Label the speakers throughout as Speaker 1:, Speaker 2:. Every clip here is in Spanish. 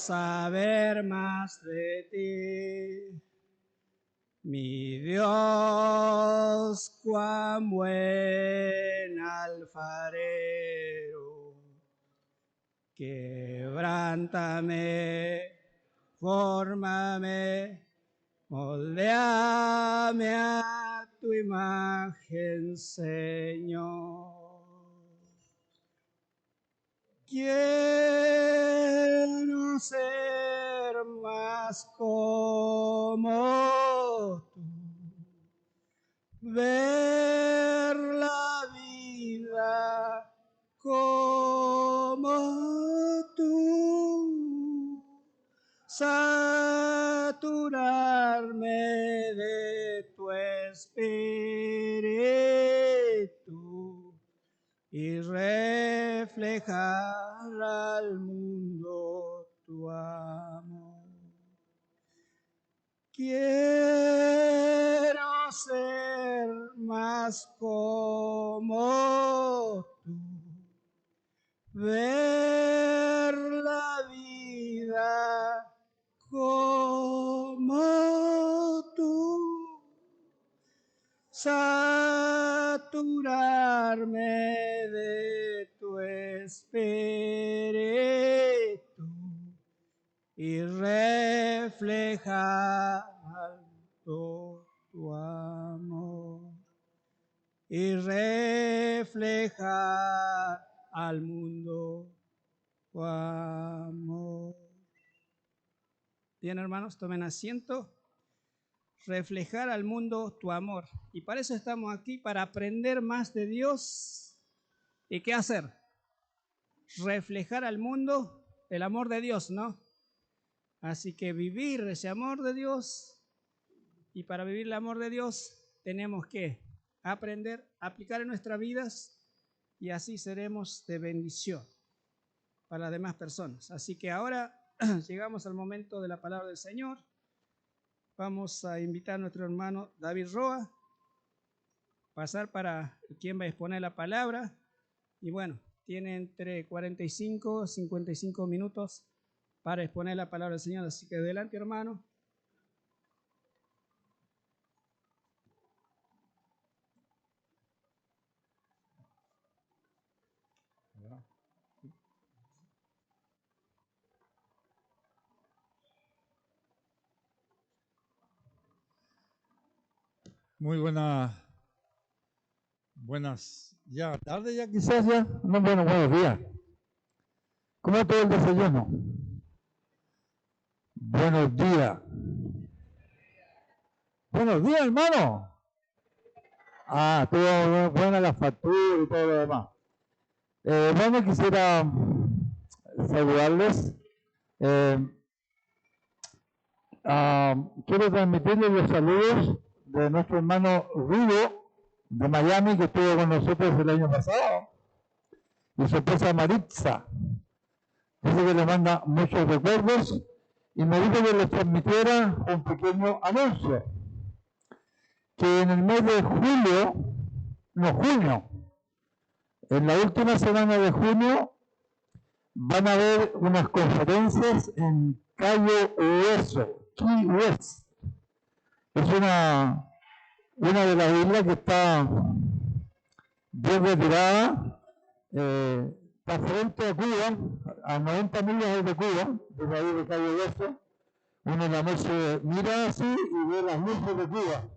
Speaker 1: saber más de ti. Mi Dios, cuán buen alfarero, quebrántame, fórmame, moldeame a tu imagen, Señor. Quiero ser más como tú, ver la vida como tú, saturarme de tu espíritu y reflejar al mundo tu amor. Quiero ser más como tú, ver la vida como tú, saturarme de tu espíritu y reflejar tu amor, y reflejar al mundo tu amor. Bien, hermanos, tomen asiento. Reflejar al mundo tu amor. Y para eso estamos aquí, para aprender más de Dios. ¿Y qué hacer? Reflejar al mundo el amor de Dios, ¿no? Así que vivir ese amor de Dios. Y para vivir el amor de Dios tenemos que aprender, aplicar en nuestras vidas, y así seremos de bendición para las demás personas. Así que ahora llegamos al momento de la palabra del Señor. Vamos a invitar a nuestro hermano David Roa, pasar para quien va a exponer la palabra. Y bueno, tiene entre 45 y 55 minutos para exponer la palabra del Señor. Así que adelante, hermano.
Speaker 2: Muy buenas ya tarde ya quizás ya, no, bueno, buenos días. ¿Cómo está el desayuno? Buenos días. Buenos días, hermano. Ah, estuvo buena la factura y todo lo demás. Bueno, quisiera saludarles. Quiero transmitirles los saludos de nuestro hermano Rudo de Miami, que estuvo con nosotros el año pasado, y su esposa Maritza. Dice que le manda muchos recuerdos y me dijo que les transmitiera un pequeño anuncio, que en el mes de junio, en la última semana de junio, van a haber unas conferencias en Cayo Hueso, Key West. Es una de las islas que está bien retirada, está frente a Cuba, a 90 millas de Cuba, desde ahí de Cayo Hueso. Uno en la noche mira así y ve las luces de Cuba.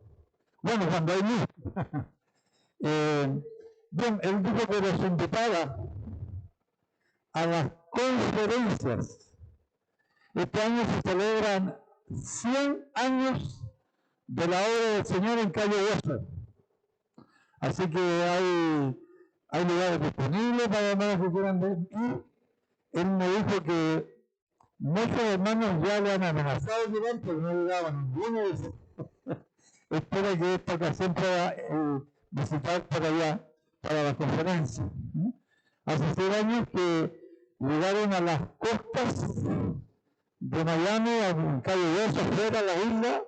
Speaker 2: Bueno, cuando hay luz. Bien, él dijo que los invitaba a las conferencias. Este año se celebran 100 años de la obra del Señor en Cayo Hueso. Así que hay lugares disponibles para hermanos que quieran ver. Y él me dijo que muchos hermanos ya le han amenazado de llegar, pero no llegaban ninguno de esos. Espero que esta ocasión pueda visitar por allá para la conferencia. Hace 6 años que llegaron a las costas de Miami, en Cayo Hueso, fuera de la isla.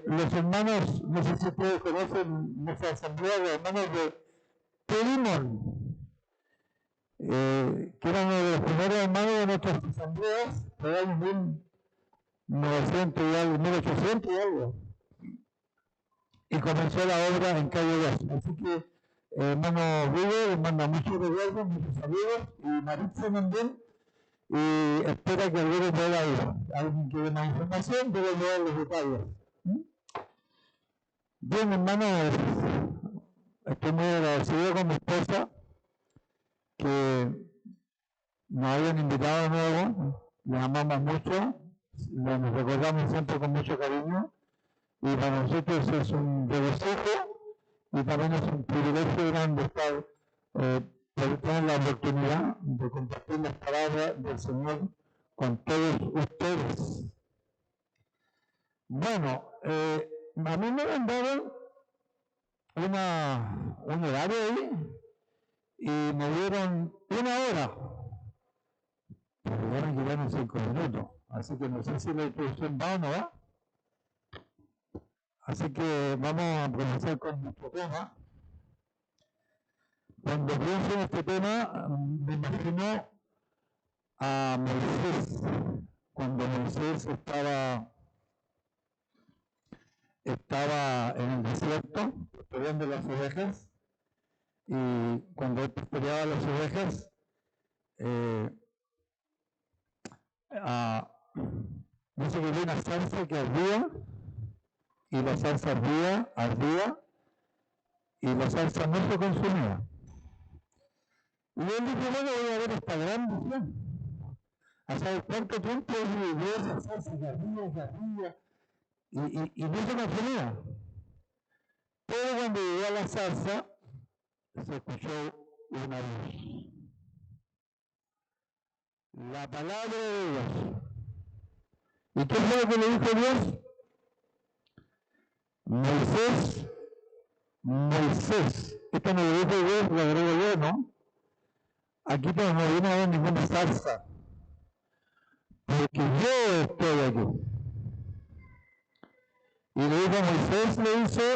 Speaker 2: Los hermanos, no sé si ustedes conocen nuestra asamblea, los hermanos de Pelimón. que era uno de los primeros hermanos de nuestras asambleas, por el año 1900 y algo, 1800 y algo, y comenzó la obra en Calle 2. Así que, hermano Rigo les manda muchos recuerdos, muchos saludos, y Maritza también, y espera que alguien pueda ir. Alguien que dé más información, debe dar los detalles. Bien, hermanos, estoy muy agradecido con mi esposa que nos hayan invitado de nuevo. Les amamos mucho, nos recordamos siempre con mucho cariño, y para nosotros es un regocijo y también es un privilegio grande estar por tener la oportunidad de compartir las palabras del Señor con todos ustedes. Bueno, a mí me mandaron un horario ahí y me dieron 1 hora, pero ya me quedaron 5 minutos, así que no sé si la introducción va o no va. Así que vamos a comenzar con nuestro tema. Cuando pienso en este tema, me imagino a Moisés, cuando Moisés estaba en el desierto, pastoreando las ovejas, y cuando él pastoreaba las ovejas, dice que había una zarza que ardía, y la zarza ardía, y la zarza no se consumía. Y él dijo, bueno, voy a ver esta gran visión. ¿A saber cuánto tiempo vivió esa zarza que ardía, y no se consumía? Pero cuando llegó a la zarza, se escuchó una voz. La palabra de Dios. ¿Y qué fue lo que le dijo Dios? Moisés, Moisés. Esto no lo dijo Dios, lo agrego yo, ¿no? Aquí no viene a haber ninguna zarza, porque yo estoy aquí. Y le dijo a Moisés, le dice,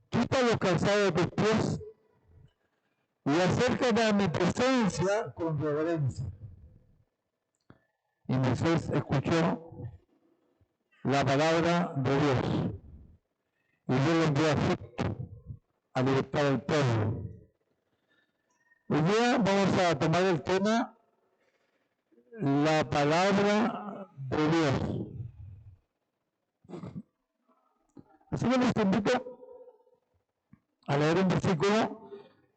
Speaker 2: quita los calzados de tus pies y acércate a mi presencia con reverencia. Y Moisés escuchó la palabra de Dios. Y Dios lo envió a Egipto a libertar al pueblo. Hoy día vamos a tomar el tema, la palabra de Dios. Así que les invito a leer un versículo.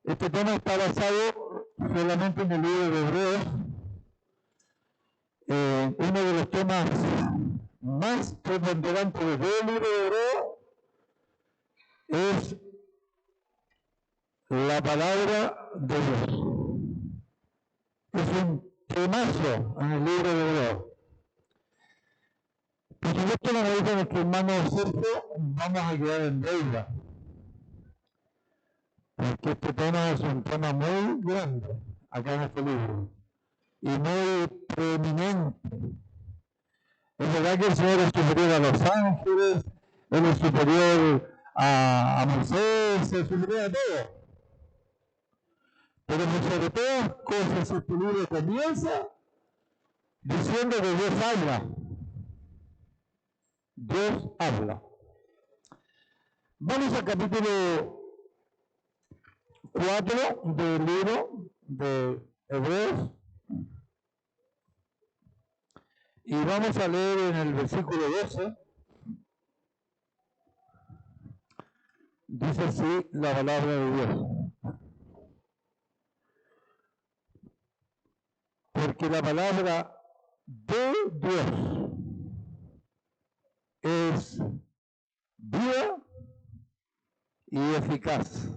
Speaker 2: Este tema está basado solamente en el libro de Hebreos. Uno de los temas más preponderantes de todo el libro de Hebreos es la palabra de Dios. Es un temazo en el libro de Hebreos. Por supuesto, nos dice nuestro hermano Sergio, vamos a quedar en deuda, porque este tema es un tema muy grande acá en este libro y muy preeminente. Es verdad que el Señor es superior a los ángeles, Él es superior a Moisés, es superior a todo. Pero sobre todas cosas este libro comienza diciendo que Dios habla. Dios habla. Vamos al capítulo 4 del libro de Hebreos. Y vamos a leer en el versículo 12. Dice así la palabra de Dios. Porque la palabra de Dios es viva y eficaz,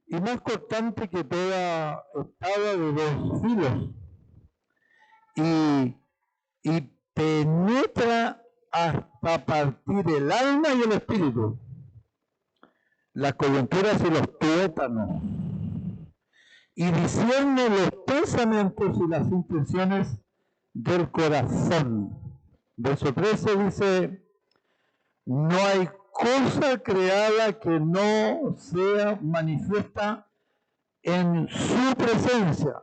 Speaker 2: y más cortante que toda espada de 2 filos, y penetra hasta partir el alma y el espíritu, las coyunturas y los tuétanos, y discierne los pensamientos y las intenciones del corazón. Verso 13 dice, no hay cosa creada que no sea manifiesta en su presencia.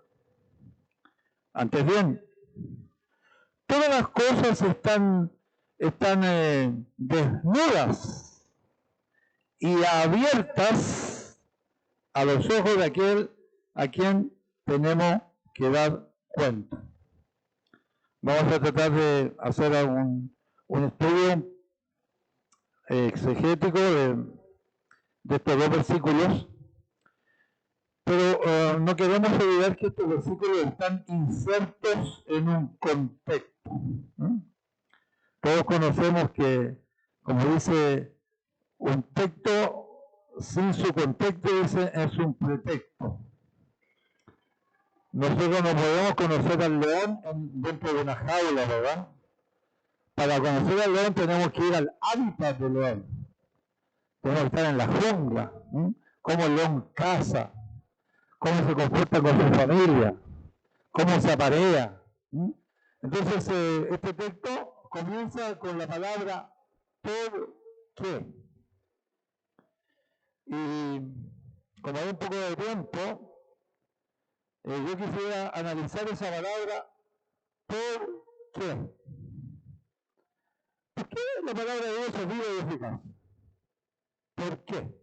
Speaker 2: Antes bien, todas las cosas están desnudas y abiertas a los ojos de aquel a quien tenemos que dar cuenta. Vamos a tratar de hacer un estudio exegético de estos dos versículos, pero no queremos olvidar que estos versículos están insertos en un contexto. Todos conocemos que, como dice, un texto sin su contexto es un pretexto. Nosotros no podemos conocer al león dentro de una jaula, ¿verdad? Para conocer al león tenemos que ir al hábitat del león. Tenemos que estar en la jungla, cómo el león caza, cómo se comporta con su familia, cómo se aparea. Entonces, este texto comienza con la palabra ¿por qué? Y como hay un poco de tiempo, yo quisiera analizar esa palabra ¿por qué? ¿Por qué la palabra de Dios es viva y eficaz? ¿Por qué?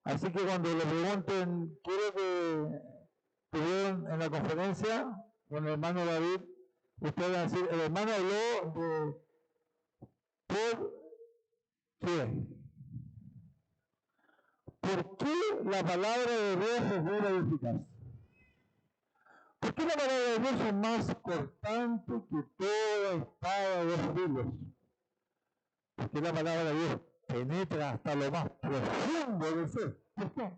Speaker 2: Así que cuando le pregunten qué es lo que tuvieron en la conferencia con el hermano David, ustedes van a decir, el hermano habló de ¿por qué? ¿Por qué la palabra de Dios es viva y eficaz? ¿Por qué la palabra de Dios es más cortante que toda espada de dos filos? Porque la palabra de Dios penetra hasta lo más profundo del ser. ¿Por qué?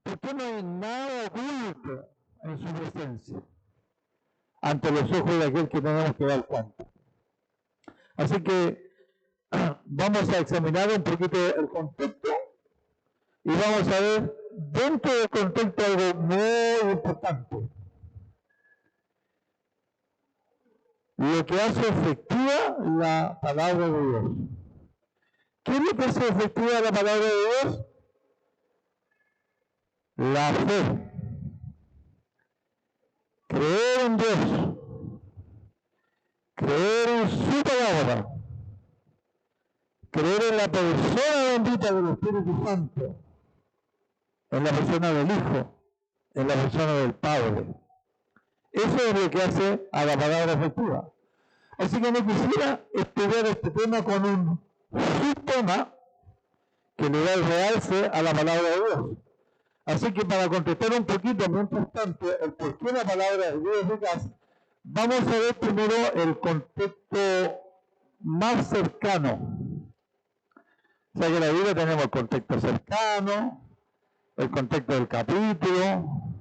Speaker 2: Porque no hay nada oculto en su presencia ante los ojos de aquel que tenemos que dar cuenta. Así que vamos a examinar un poquito el contexto y vamos a ver dentro del contexto algo muy importante. Lo que hace efectiva la palabra de Dios. ¿Qué es lo que hace efectiva la palabra de Dios? La fe. Creer en Dios. Creer en su palabra. Creer en la persona bendita del Espíritu Santo. En la persona del Hijo. En la persona del Padre. Eso es lo que hace a la palabra efectiva. Así que no quisiera estudiar este tema con un subtema que le da el realce a la palabra de Dios. Así que para contestar un poquito, mientras tanto, el por qué la palabra de Dios es eficaz, vamos a ver primero el contexto más cercano. O sea que en la Biblia tenemos el contexto cercano, el contexto del capítulo,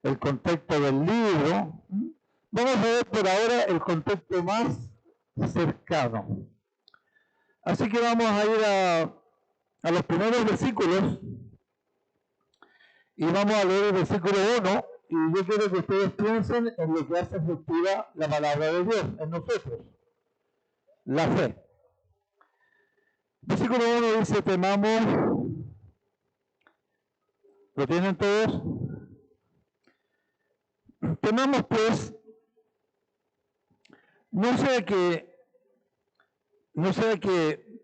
Speaker 2: el contexto del libro. Vamos a ver por ahora el contexto más cercano. Así que vamos a ir a los primeros versículos y vamos a leer el versículo 1 y yo quiero que ustedes piensen en lo que hace efectiva la palabra de Dios en nosotros, la fe. Versículo 1 dice, temamos, ¿lo tienen todos? Temamos pues, no sea que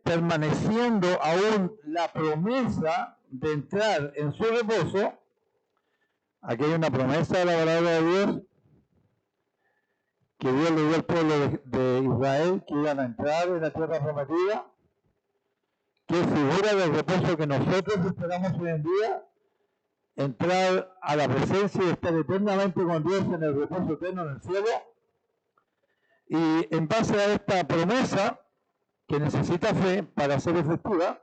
Speaker 2: permaneciendo aún la promesa de entrar en su reposo, aquí hay una promesa de la palabra de Dios, que Dios le dio al pueblo de Israel, que iban a entrar en la tierra prometida, que es figura del reposo que nosotros esperamos hoy en día, entrar a la presencia y estar eternamente con Dios en el reposo eterno en el cielo. Y en base a esta promesa, que necesita fe para ser efectiva,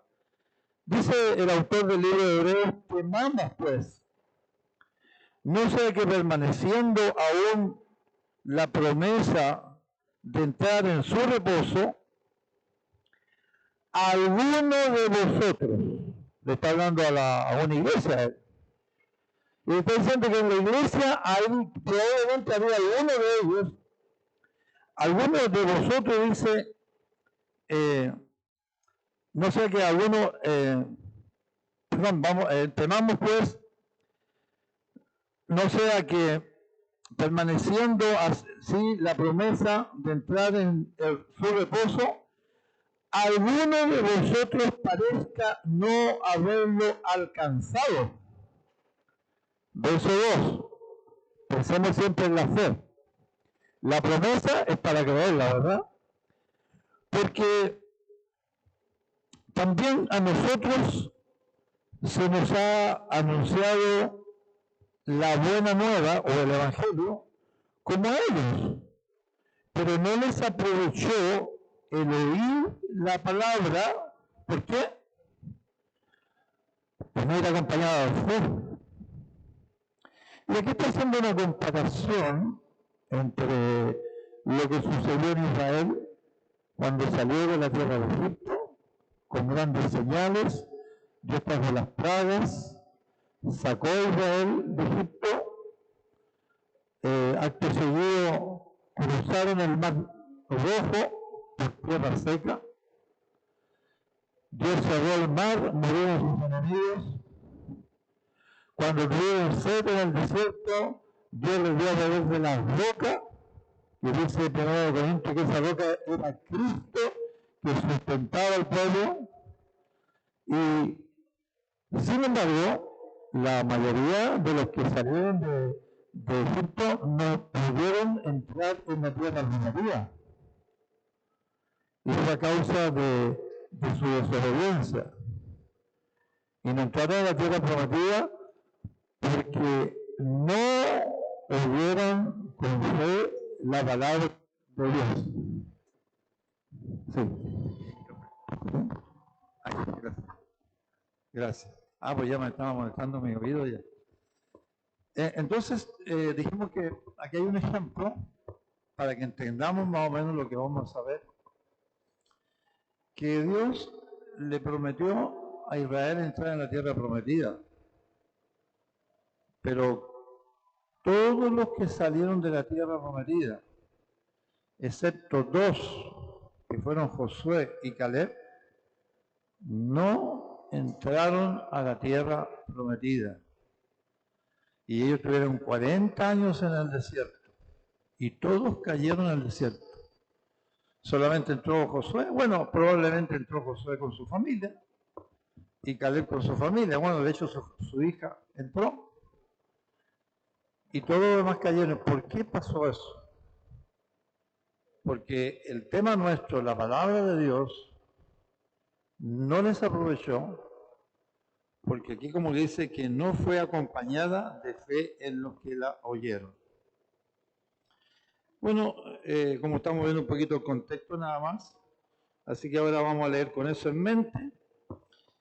Speaker 2: dice el autor del libro de Hebreos, temamos pues, no sea que permaneciendo aún la promesa de entrar en su reposo, alguno de vosotros, le está hablando a una iglesia, y está diciendo que en la iglesia probablemente había alguno de ellos, algunos de vosotros, dice, no sea que alguno temamos pues, no sea que permaneciendo así la promesa de entrar en su reposo, alguno de vosotros parezca no haberlo alcanzado. Verso 2. Pensemos siempre en la fe. La promesa es para creerla, ¿verdad? Porque también a nosotros se nos ha anunciado la buena nueva o el evangelio como a ellos, pero no les aprovechó el oír la palabra. ¿Por qué? Pues no ir acompañada de fe. Y aquí está haciendo una comparación entre lo que sucedió en Israel cuando salió de la tierra de Egipto, con grandes señales, después de las plagas, sacó a Israel de Egipto, acto seguido cruzaron el mar Rojo por tierra seca, Dios cerró el mar, murieron sus enemigos. Cuando tuvieron sed en el desierto, Dios les dio a beber de la roca, y dice 1 Corintios que esa roca era Cristo, que sustentaba al pueblo, y sin embargo, la mayoría de los que salieron de Egipto no pudieron entrar en la tierra prometida. Y fue a causa de su desobediencia. Y no entraron en la tierra prometida porque no oyeron con fe la palabra de Dios. Sí. Ay, gracias. Gracias. Pues ya me estaba molestando mi oído ya. Entonces, dijimos que aquí hay un ejemplo para que entendamos más o menos lo que vamos a ver. Que Dios le prometió a Israel entrar en la tierra prometida. Pero todos los que salieron de la tierra prometida, excepto dos, que fueron Josué y Caleb, no entraron a la tierra prometida. Y ellos tuvieron 40 años en el desierto. Y todos cayeron en el desierto. Solamente entró Josué. Bueno, probablemente entró Josué con su familia. Y Caleb con su familia. Bueno, de hecho su hija entró. Y todos los demás cayeron. ¿Por qué pasó eso? Porque el tema nuestro, la palabra de Dios, no les aprovechó. Porque aquí como dice que no fue acompañada de fe en los que la oyeron. Bueno, como estamos viendo un poquito el contexto nada más, así que ahora vamos a leer con eso en mente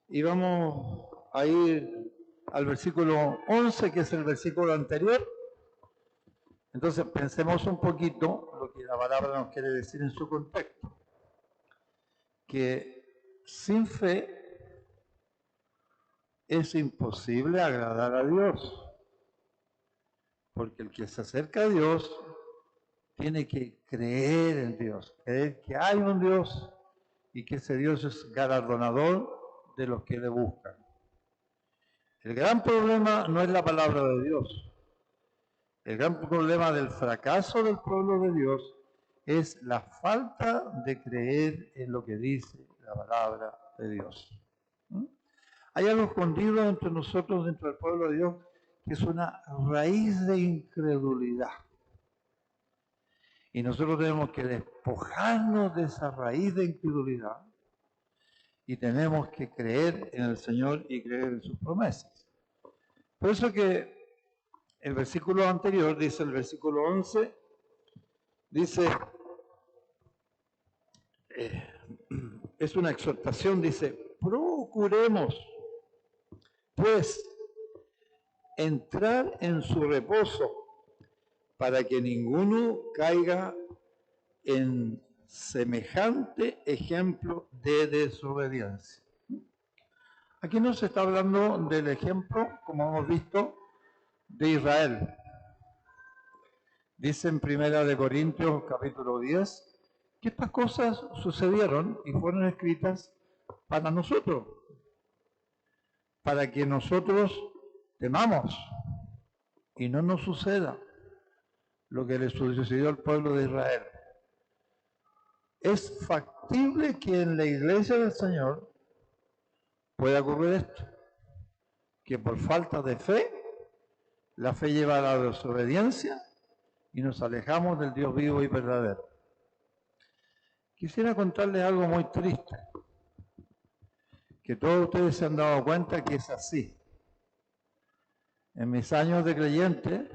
Speaker 2: y vamos a ir al versículo 11, que es el versículo anterior. Entonces pensemos un poquito lo que la palabra nos quiere decir en su contexto. Que sin fe es imposible agradar a Dios, porque el que se acerca a Dios tiene que creer en Dios, creer que hay un Dios y que ese Dios es galardonador de los que le buscan. El gran problema no es la palabra de Dios. El gran problema del fracaso del pueblo de Dios es la falta de creer en lo que dice la palabra de Dios. Hay algo escondido entre nosotros, dentro del pueblo de Dios, que es una raíz de incredulidad. Y nosotros tenemos que despojarnos de esa raíz de incredulidad y tenemos que creer en el Señor y creer en sus promesas. Por eso que el versículo anterior, dice el versículo 11, dice, es una exhortación, dice, procuremos pues entrar en su reposo, para que ninguno caiga en semejante ejemplo de desobediencia. Aquí no se está hablando del ejemplo, como hemos visto, de Israel. Dice en 1 Corintios capítulo 10 que estas cosas sucedieron y fueron escritas para nosotros. para que nosotros temamos y no nos suceda lo que le sucedió al pueblo de Israel. Es factible que en la iglesia del Señor pueda ocurrir esto, que por falta de fe, la fe lleva a la desobediencia y nos alejamos del Dios vivo y verdadero. Quisiera contarles algo muy triste, que todos ustedes se han dado cuenta que es así. En mis años de creyente,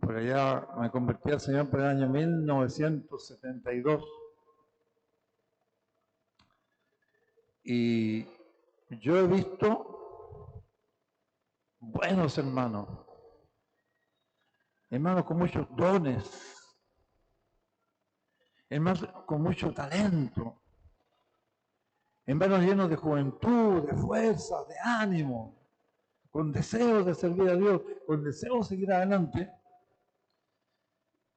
Speaker 2: por allá me convertí al Señor por el año 1972, y yo he visto buenos hermanos con muchos dones, hermanos con mucho talento, hermanos llenos de juventud, de fuerza, de ánimo, con deseos de servir a Dios, con deseos de seguir adelante.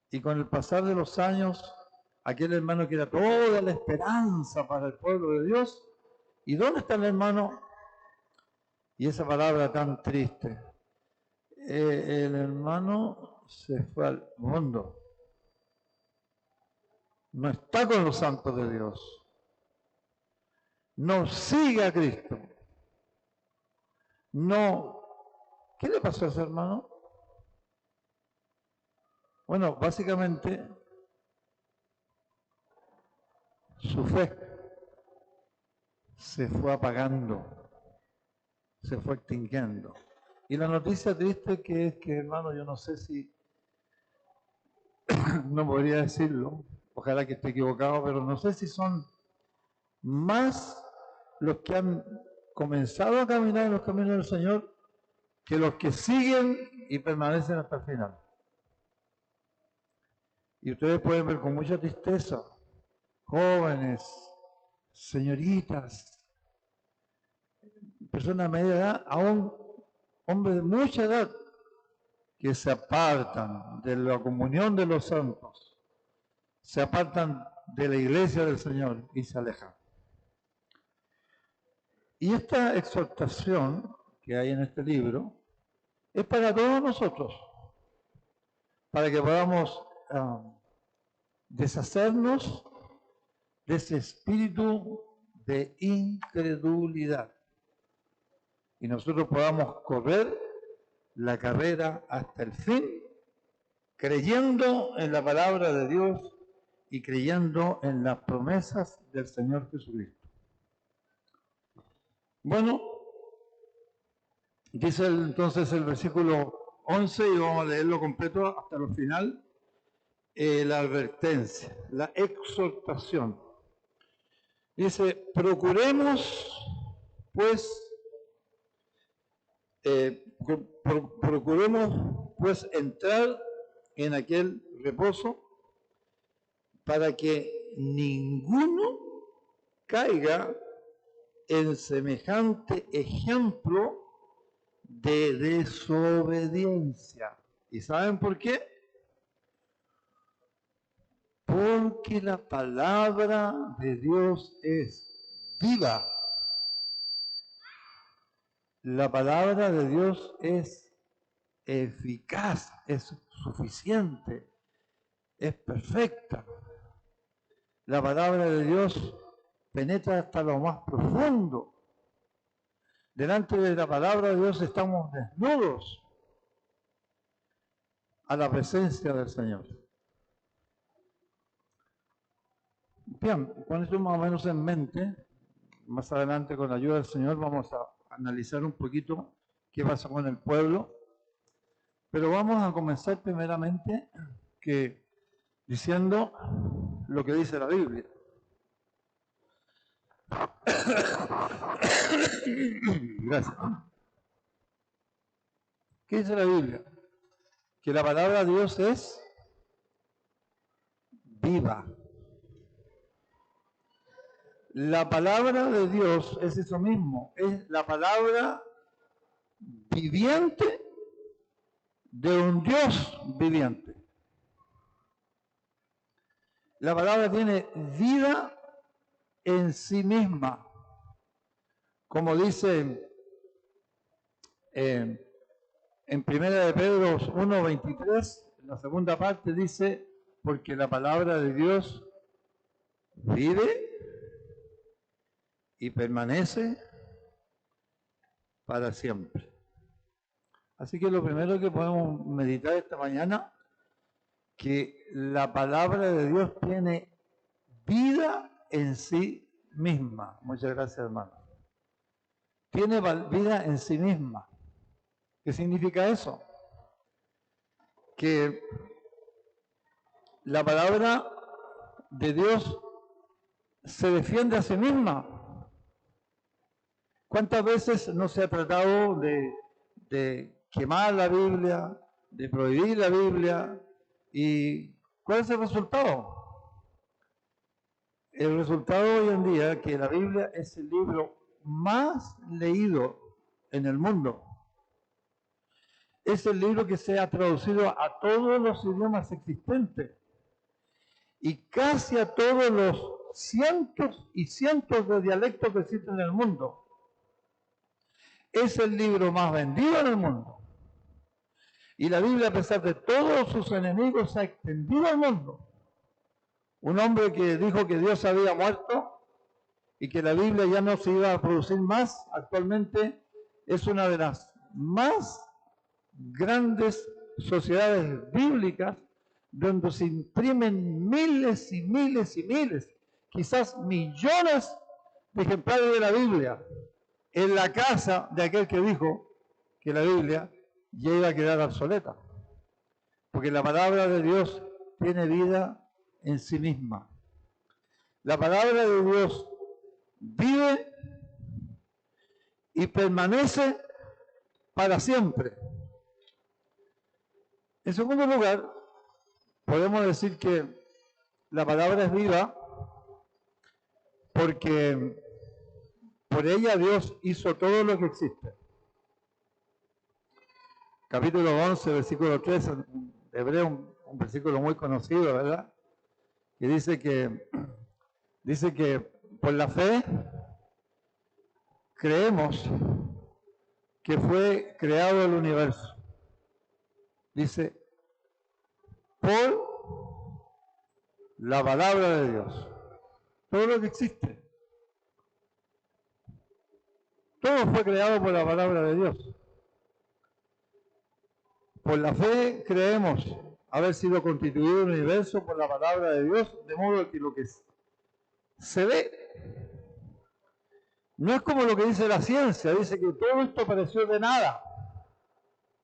Speaker 2: Y con el pasar de los años, aquel hermano que era toda la esperanza para el pueblo de Dios, ¿y dónde está el hermano? Y esa palabra tan triste, el hermano se fue al mundo, no está con los santos de Dios, no sigue a Cristo, no. ¿Qué le pasó a ese hermano? Bueno, básicamente su fe se fue apagando, se fue extinguiendo. Y la noticia triste que es que, hermano, yo no sé si, no podría decirlo, ojalá que esté equivocado, pero no sé si son más los que han comenzado a caminar en los caminos del Señor que los que siguen y permanecen hasta el final. Y ustedes pueden ver con mucha tristeza jóvenes, señoritas, personas de media edad, aún hombres de mucha edad, que se apartan de la comunión de los santos, se apartan de la iglesia del Señor y se alejan. Y esta exhortación que hay en este libro es para todos nosotros, para que podamos deshacernos de ese espíritu de incredulidad y nosotros podamos correr la carrera hasta el fin, creyendo en la palabra de Dios y creyendo en las promesas del Señor Jesucristo. Bueno, dice entonces el versículo 11, y vamos a leerlo completo hasta el final, la advertencia, la exhortación. Dice, procuremos pues entrar en aquel reposo para que ninguno caiga en semejante ejemplo de desobediencia. ¿Y saben por qué? Porque la palabra de Dios es viva. La palabra de Dios es eficaz, es suficiente, es perfecta. La palabra de Dios penetra hasta lo más profundo. Delante de la palabra de Dios estamos desnudos a la presencia del Señor. Bien, con esto más o menos en mente, más adelante con la ayuda del Señor vamos a analizar un poquito qué pasa con el pueblo, pero vamos a comenzar primeramente diciendo lo que dice la Biblia. Gracias. ¿Qué dice la Biblia? Que la palabra de Dios es viva. La palabra de Dios es eso mismo, es la palabra viviente de un Dios viviente. La palabra tiene vida en sí misma. Como dice en 1 de Pedro 1:23, en la segunda parte dice, porque la palabra de Dios vive y permanece para siempre. Así que lo primero que podemos meditar esta mañana, que la palabra de Dios tiene vida en sí misma. Muchas gracias, hermano. Tiene vida en sí misma. ¿Qué significa eso? Que la palabra de Dios se defiende a sí misma. ¿Cuántas veces no se ha tratado de quemar la Biblia, de prohibir la Biblia? ¿Y cuál es el resultado? El resultado hoy en día es que la Biblia es el libro más leído en el mundo. Es el libro que se ha traducido a todos los idiomas existentes y casi a todos los cientos y cientos de dialectos que existen en el mundo. Es el libro más vendido en el mundo. Y la Biblia, a pesar de todos sus enemigos, se ha extendido al mundo. Un hombre que dijo que Dios había muerto y que la Biblia ya no se iba a producir más, actualmente es una de las más grandes sociedades bíblicas donde se imprimen miles y miles y miles, quizás millones de ejemplares de la Biblia en la casa de aquel que dijo que la Biblia ya iba a quedar obsoleta, porque la palabra de Dios tiene vida en sí misma. La palabra de Dios vive y permanece para siempre. En segundo lugar, podemos decir que la palabra es viva porque por ella Dios hizo todo lo que existe. Capítulo 11, versículo 3, de Hebreo, un versículo muy conocido, ¿verdad? Que dice que por la fe creemos que fue creado el universo. Dice, por la palabra de Dios. Todo lo que existe. Todo fue creado por la palabra de Dios. Por la fe creemos haber sido constituido el universo por la palabra de Dios, de modo que lo que se ve no es como lo que dice la ciencia, dice que todo esto apareció de nada.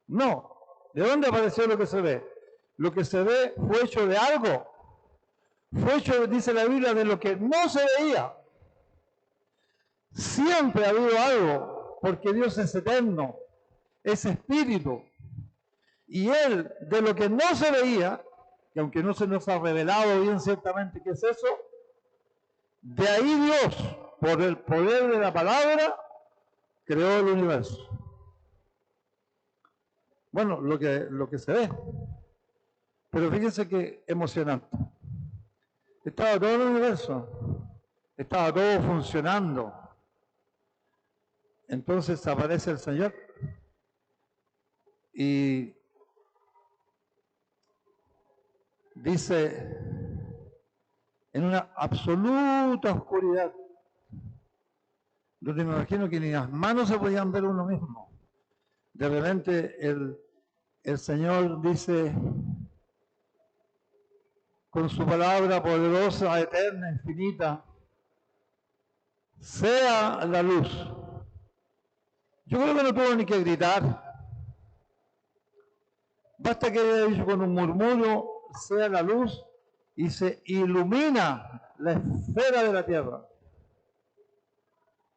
Speaker 2: No. ¿De dónde apareció lo que se ve? Lo que se ve fue hecho de algo. Fue hecho, dice la Biblia, de lo que no se veía. Siempre ha habido algo, porque Dios es eterno, es espíritu. Y Él, de lo que no se veía, y aunque no se nos ha revelado bien ciertamente qué es eso, de ahí Dios, por el poder de la palabra, creó el universo. Bueno, lo que se ve. Pero fíjense qué emocionante. Estaba todo el universo, estaba todo funcionando. Entonces aparece el Señor y dice, en una absoluta oscuridad, donde me imagino que ni las manos se podían ver uno mismo. De repente el Señor dice, con su palabra poderosa, eterna, infinita, sea la luz. Yo creo que no tuvo ni que gritar. Basta que haya dicho con un murmullo, sea la luz, y se ilumina la esfera de la tierra.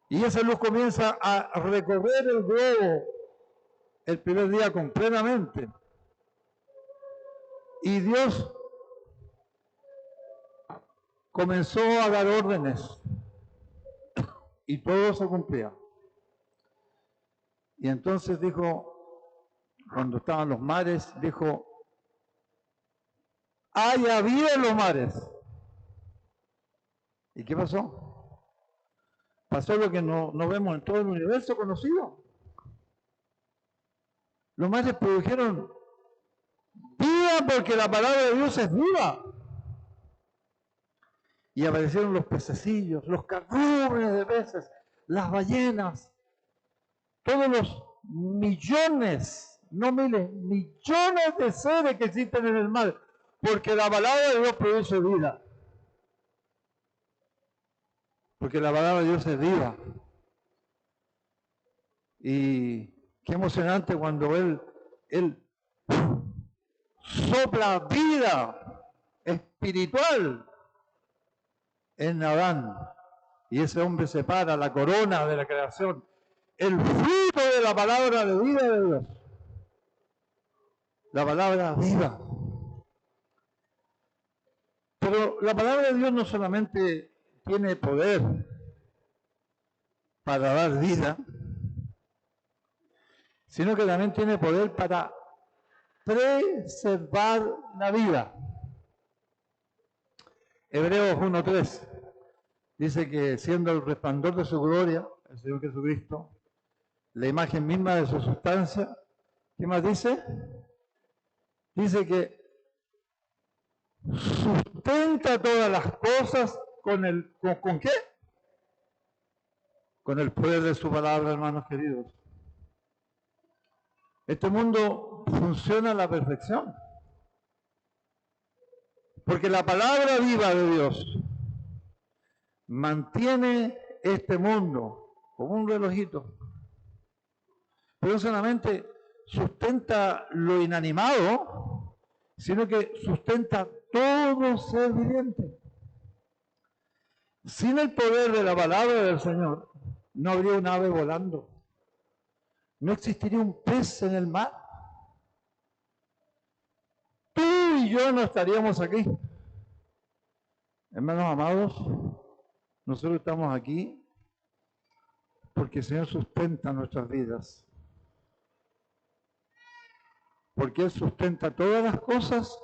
Speaker 2: Y esa luz comienza a recorrer el globo el primer día completamente. Y Dios comenzó a dar órdenes y todo se cumplía. Y entonces dijo, cuando estaban los mares, dijo, haya vida en los mares. ¿Y qué pasó? pasó lo que no vemos en todo el universo conocido. Los mares produjeron vida porque la palabra de Dios es viva. Y aparecieron los pececillos, los carúmenes de peces, las ballenas, todos los millones, no miles, millones de seres que existen en el mar, porque la palabra de Dios produce vida. Porque la palabra de Dios es viva. Y qué emocionante cuando Él sopla vida espiritual en Adán. Y ese hombre separa la corona de la creación, el fruto de la palabra de vida de Dios. La palabra viva. Pero la palabra de Dios no solamente tiene poder para dar vida, sino que también tiene poder para preservar la vida. Hebreos 1:3 dice que siendo el resplandor de su gloria, el Señor Jesucristo, la imagen misma de su sustancia, ¿qué más dice? Dice que sustenta todas las cosas ¿con qué? Con el poder de su palabra, hermanos queridos. Este mundo funciona a la perfección. Porque la palabra viva de Dios mantiene este mundo como un relojito. Pero no solamente sustenta lo inanimado, sino que sustenta todo ser viviente. Sin el poder de la palabra del Señor, no habría un ave volando. No existiría un pez en el mar. Tú y yo no estaríamos aquí. Hermanos amados, nosotros estamos aquí porque el Señor sustenta nuestras vidas. Porque Él sustenta todas las cosas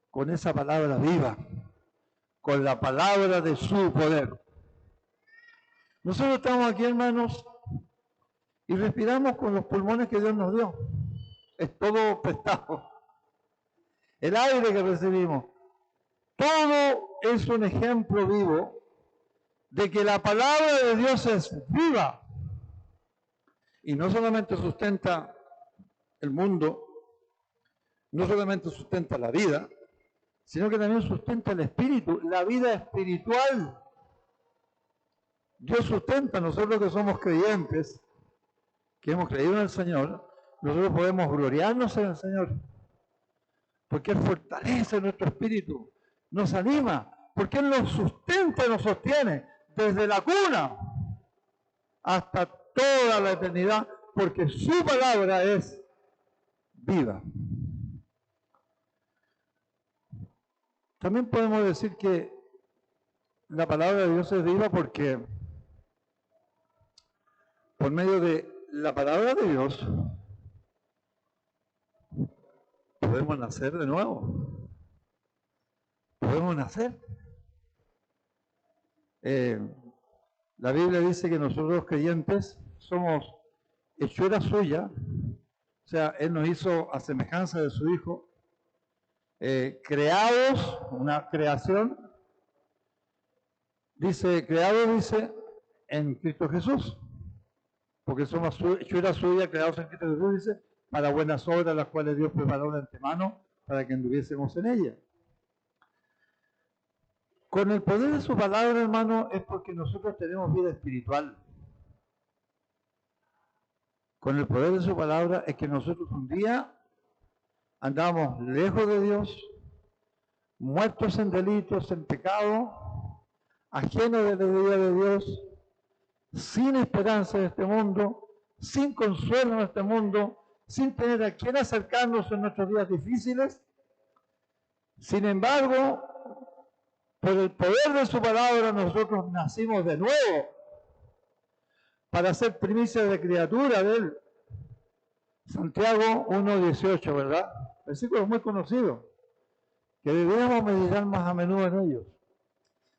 Speaker 2: con esa palabra viva, con la palabra de su poder. Nosotros estamos aquí, hermanos, y respiramos con los pulmones que Dios nos dio. Es todo prestado. El aire que recibimos, todo es un ejemplo vivo de que la palabra de Dios es viva. Y no solamente sustenta el mundo, no solamente sustenta la vida, sino que también sustenta el espíritu, la vida espiritual. Dios sustenta, nosotros que somos creyentes, que hemos creído en el Señor, nosotros podemos gloriarnos en el Señor, porque Él fortalece nuestro espíritu, nos anima, porque Él nos sustenta y nos sostiene desde la cuna hasta toda la eternidad, porque su palabra es viva. También podemos decir que la palabra de Dios es viva porque por medio de la palabra de Dios podemos nacer de nuevo. Podemos nacer. La Biblia dice que nosotros los creyentes somos hechura suya, o sea, Él nos hizo a semejanza de su Hijo, creados, una creación, dice en Cristo Jesús, porque somos hechura suya, creados en Cristo Jesús, dice, para buenas obras las cuales Dios preparó de antemano para que anduviésemos en ellas. Con el poder de su palabra, hermano, es porque nosotros tenemos vida espiritual. Con el poder de su palabra es que nosotros un día andamos lejos de Dios, muertos en delitos, en pecado, ajenos de la vida de Dios, sin esperanza en este mundo, sin consuelo en este mundo, sin tener a quien acercarnos en nuestros días difíciles. Sin embargo, por el poder de su palabra nosotros nacimos de nuevo para ser primicia de criatura de Él. Santiago 1:18, ¿verdad? Versículo muy conocido, que deberíamos meditar más a menudo en ellos.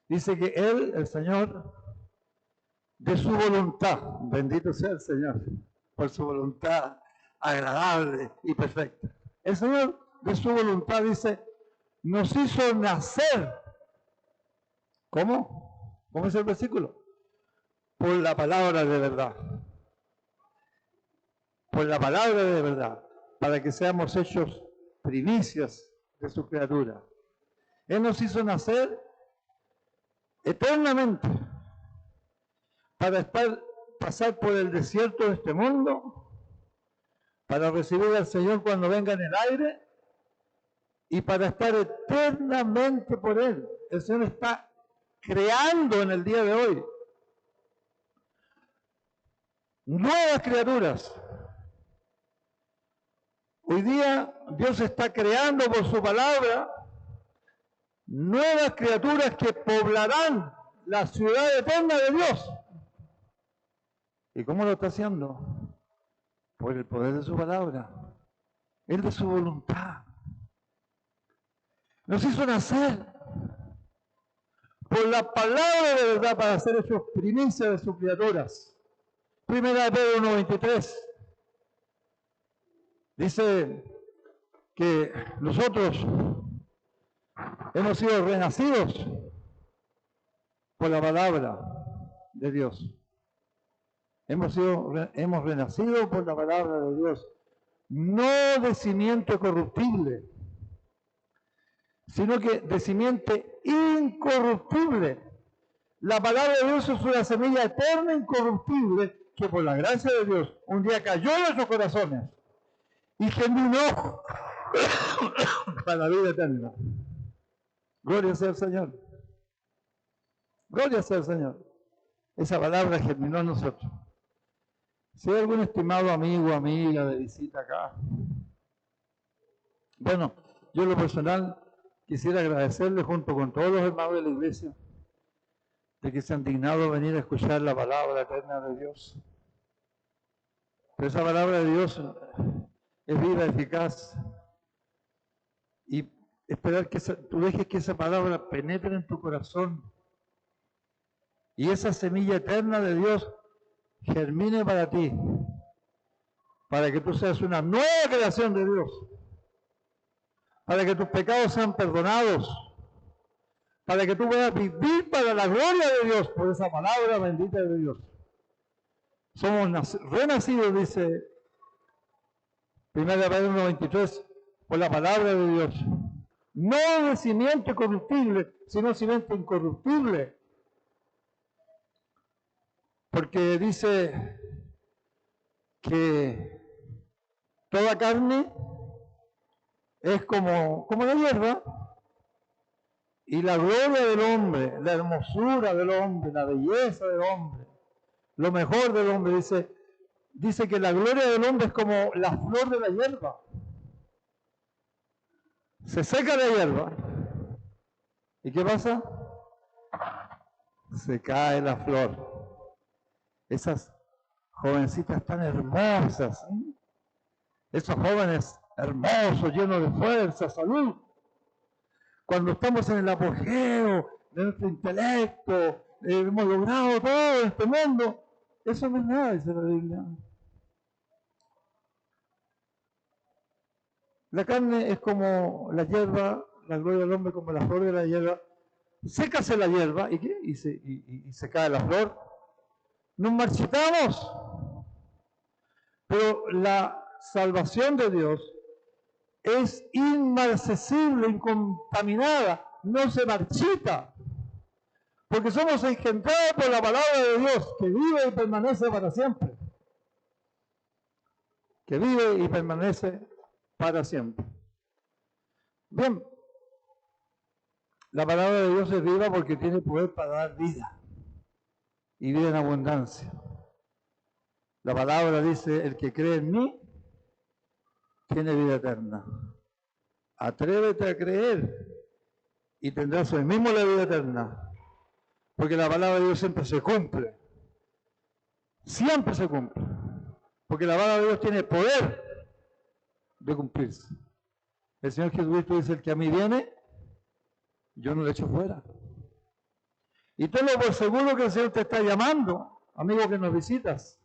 Speaker 2: Dice que Él, el Señor, de su voluntad. Bendito sea el Señor, por su voluntad agradable y perfecta. El Señor de su voluntad dice, nos hizo nacer. ¿Cómo? ¿Cómo es el versículo? Por la palabra de verdad. Por la palabra de verdad, para que seamos hechos primicias de su criatura. Él nos hizo nacer eternamente para pasar por el desierto de este mundo, para recibir al Señor cuando venga en el aire y para estar eternamente por Él. El Señor está creando en el día de hoy nuevas criaturas. Hoy día Dios está creando por su palabra nuevas criaturas que poblarán la ciudad eterna de Dios. ¿Y cómo lo está haciendo? Por el poder de su palabra, Él de su voluntad. Nos hizo nacer por la palabra de verdad para ser hechos primicias de sus criaturas. Primera de Pedro 1:23 dice que nosotros hemos sido renacidos por la palabra de Dios. Hemos renacido por la palabra de Dios, no de simiente corruptible, sino que de simiente incorruptible. La palabra de Dios es una semilla eterna, incorruptible, que por la gracia de Dios un día cayó en nuestros corazones y germinó para la vida eterna. Gloria sea al Señor. Gloria sea al Señor. Esa palabra germinó en nosotros. Si hay algún estimado amigo o amiga de visita acá, bueno, yo en lo personal quisiera agradecerle junto con todos los hermanos de la iglesia de que se han dignado a venir a escuchar la palabra eterna de Dios. Pero esa palabra de Dios es viva, eficaz, y esperar que tú dejes que esa palabra penetre en tu corazón y esa semilla eterna de Dios germine para ti, para que tú seas una nueva creación de Dios, para que tus pecados sean perdonados, para que tú puedas vivir para la gloria de Dios por esa palabra bendita de Dios. Somos renacidos, dice 1 Pedro 1:23, por la palabra de Dios. No de simiente corruptible, sino simiente incorruptible. Porque dice que toda carne es como la hierba, y la gloria del hombre, la hermosura del hombre, la belleza del hombre, lo mejor del hombre, dice que la gloria del hombre es como la flor de la hierba. Se seca la hierba, ¿y qué pasa? Se cae la flor. Esas jovencitas tan hermosas, ¿sí? Esos jóvenes hermosos, llenos de fuerza, salud. Cuando estamos en el apogeo de nuestro intelecto, hemos logrado todo en este mundo, eso no es nada, dice la Biblia. La carne es como la hierba, la gloria del hombre como la flor de la hierba. Sécase la hierba, ¿y qué? Y se cae la flor. Nos marchitamos. Pero la salvación de Dios es inmarcesible, incontaminada, no se marchita. Porque somos engendrados por la palabra de Dios, que vive y permanece para siempre. Que vive y permanece para siempre. Bien, la palabra de Dios es viva porque tiene poder para dar vida, y vida en abundancia. La palabra dice, el que cree en mí, tiene vida eterna. Atrévete a creer y tendrás hoy mismo la vida eterna. Porque la palabra de Dios siempre se cumple. Siempre se cumple. Porque la palabra de Dios tiene poder de cumplirse. El Señor Jesucristo dice, el que a mí viene, yo no le echo fuera. Y tenlo por seguro que el Señor te está llamando amigo que nos visitas,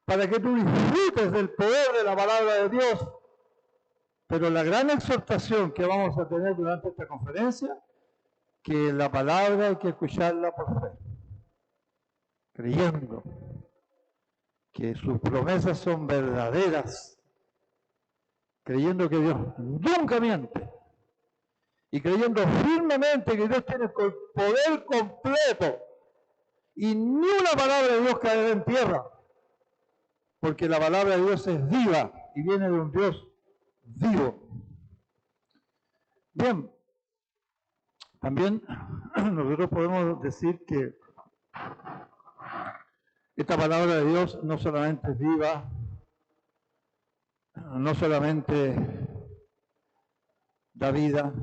Speaker 2: para que tú disfrutes del poder de la palabra de Dios. Pero la gran exhortación que vamos a tener durante esta conferencia, que la palabra hay que escucharla por fe, creyendo que sus promesas son verdaderas, creyendo que Dios nunca miente y creyendo firmemente que Dios tiene el poder completo y ni una palabra de Dios caerá en tierra, porque la palabra de Dios es viva y viene de un Dios vivo. Bien, también nosotros podemos decir que esta palabra de Dios no solamente es viva, no solamente da vida,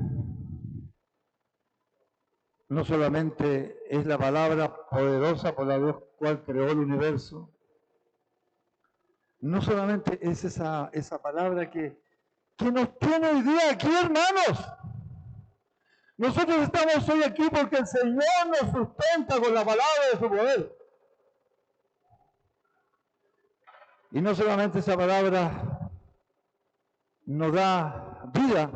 Speaker 2: no solamente es la palabra poderosa por la cual creó el universo, no solamente es esa palabra que nos tiene hoy día aquí, hermanos. Nosotros estamos hoy aquí porque el Señor nos sustenta con la palabra de su poder. Y no solamente esa palabra nos da vida,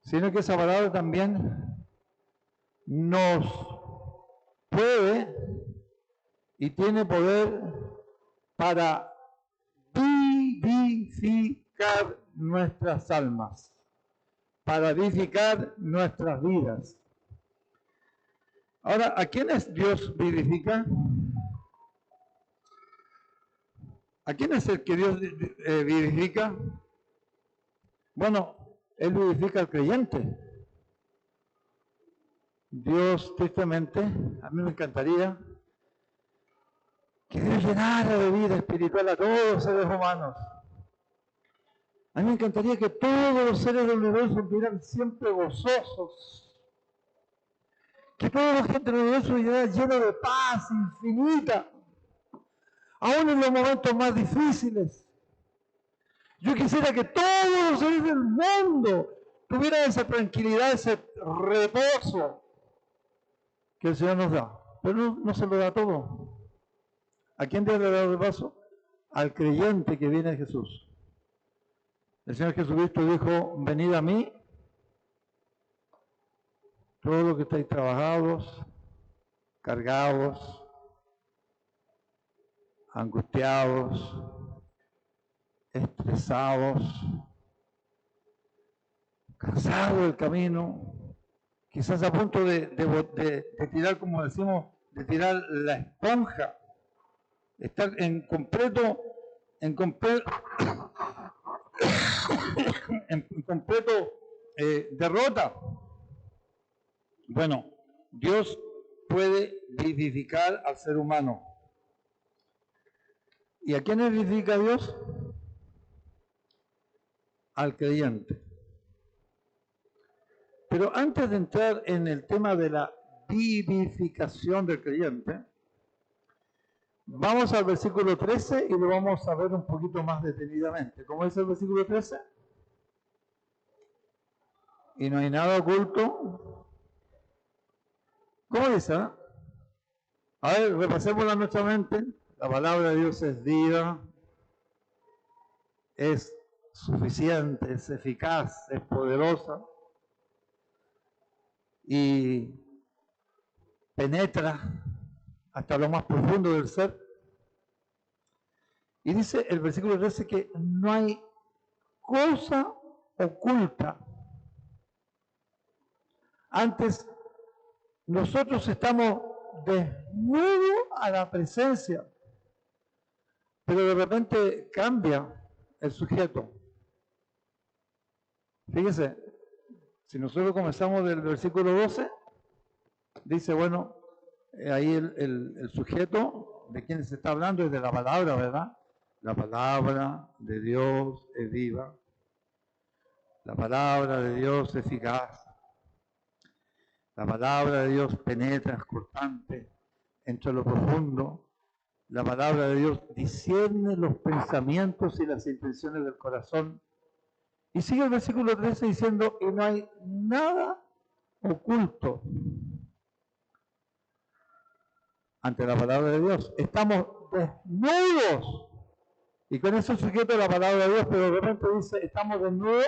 Speaker 2: sino que esa palabra también nos puede y tiene poder para vivificar nuestras almas, para vivificar nuestras vidas. Ahora, ¿a quiénes Dios vivifica? ¿A quién es el que Dios vivifica? Bueno, Él vivifica al creyente. Dios, tristemente, a mí me encantaría que Dios llenara de vida espiritual a todos los seres humanos. A mí me encantaría que todos los seres del universo estuvieran siempre gozosos. Que toda la gente del universo estuviera llena de paz infinita. Aún en los momentos más difíciles. Yo quisiera que todos los seres del mundo tuvieran esa tranquilidad, ese reposo que el Señor nos da. Pero no se lo da todo. ¿A quién Dios le da reposo? Al creyente que viene a Jesús. El Señor Jesucristo dijo, venid a mí, todos los que estáis trabajados, cargados, angustiados, estresados, cansados del camino, quizás a punto de tirar, como decimos, de tirar la esponja, estar en completo derrota. Bueno, Dios puede vivificar al ser humano. ¿Y a quién vivifica Dios? Al creyente. Pero antes de entrar en el tema de la vivificación del creyente, vamos al versículo 13 y lo vamos a ver un poquito más detenidamente. ¿Cómo es el versículo 13? Y no hay nada oculto. ¿Cómo dice? A ver, repasemos nuevamente. La palabra de Dios es viva, es suficiente, es eficaz, es poderosa y penetra hasta lo más profundo del ser. Y dice el versículo 13 que no hay cosa oculta. Antes, nosotros estamos desnudos a la presencia, pero de repente cambia el sujeto. Fíjese, si nosotros comenzamos del versículo 12, dice, bueno, ahí el sujeto de quien se está hablando es de la palabra, ¿verdad? La palabra de Dios es viva, la palabra de Dios es eficaz, la palabra de Dios penetra, es cortante, entra en lo profundo, la palabra de Dios discierne los pensamientos y las intenciones del corazón. Y sigue el versículo 13 diciendo, y no hay nada oculto ante la palabra de Dios. Estamos desnudos. Y con eso sujeto la palabra de Dios, pero de repente dice, estamos desnudos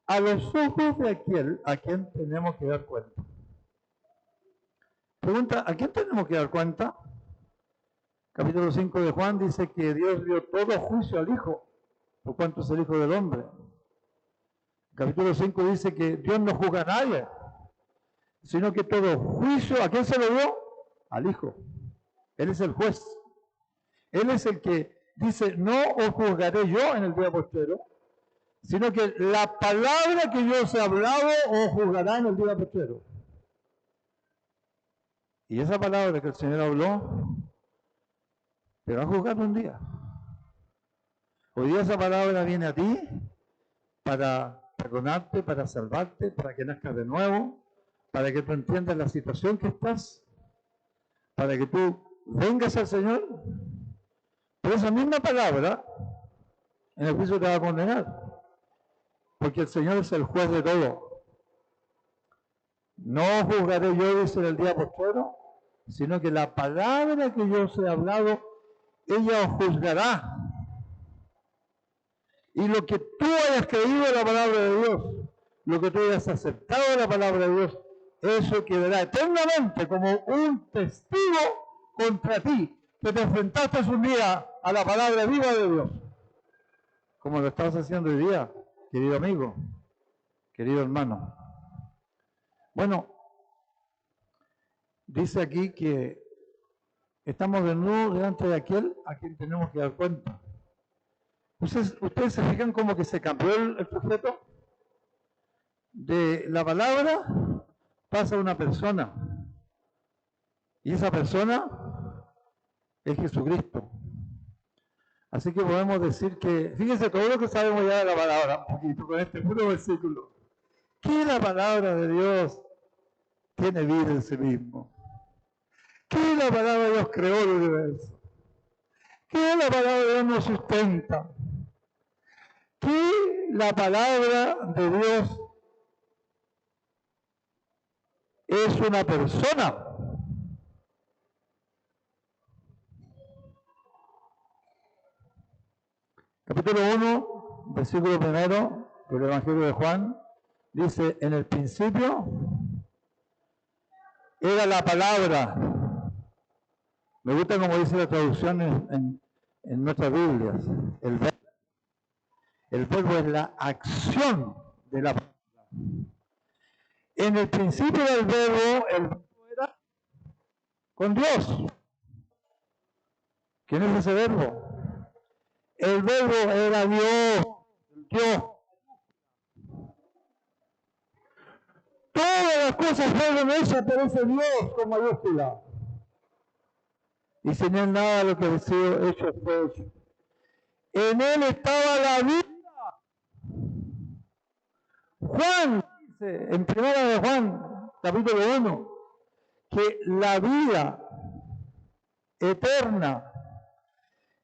Speaker 2: a los ojos de aquel a quien tenemos que dar cuenta. Pregunta, ¿a quién tenemos que dar cuenta? Capítulo 5 de Juan dice que Dios dio todo juicio al Hijo, por cuanto es el Hijo del Hombre. Capítulo 5 dice que Dios no juzga a nadie, sino que todo juicio, ¿a quién se lo dio? Al Hijo. Él es el juez. Él es el que dice, no os juzgaré yo en el día postrero, sino que la palabra que yo os he hablado os juzgará en el día postrero. Y esa palabra que el Señor habló, te va a juzgar un día. Hoy día esa palabra viene a ti para perdonarte, para salvarte, para que nazcas de nuevo, para que tú entiendas la situación que estás, para que tú vengas al Señor. Pero esa misma palabra en el juicio te va a condenar, porque el Señor es el juez de todo. No juzgaré yo, dice, en el día postrero, sino que la palabra que yo os he hablado, ella os juzgará. Y lo que tú hayas creído en la palabra de Dios, lo que tú hayas aceptado en la palabra de Dios, eso quedará eternamente como un testigo contra ti, que te enfrentaste un día a la palabra viva de Dios, como lo estás haciendo hoy día, querido amigo, querido hermano. Bueno, dice aquí que estamos desnudos delante de aquel a quien tenemos que dar cuenta. ¿Ustedes se fijan como que se cambió el sujeto? De la palabra pasa a una persona. Y esa persona es Jesucristo. Así que podemos decir que, fíjense todo lo que sabemos ya de la palabra, un poquito con este puro versículo. Que la palabra de Dios tiene vida en sí mismo. Que la palabra de Dios creó el universo. Que la palabra de Dios nos sustenta. Que la palabra de Dios es una persona. Capítulo 1, versículo 1 del Evangelio de Juan, dice, en el principio era la palabra. Me gusta como dice la traducción en nuestras Biblias. El verbo es la acción de la palabra. En el principio del verbo, el verbo era con Dios. ¿Quién es ese verbo? El verbo era Dios. Dios. Todas las cosas fueron hechas por ese Dios con mayúscula. Y sin él nada de lo que ha sido hecho fue hecho. En él estaba la vida. Juan dice, en primera de Juan, capítulo 1, que la vida eterna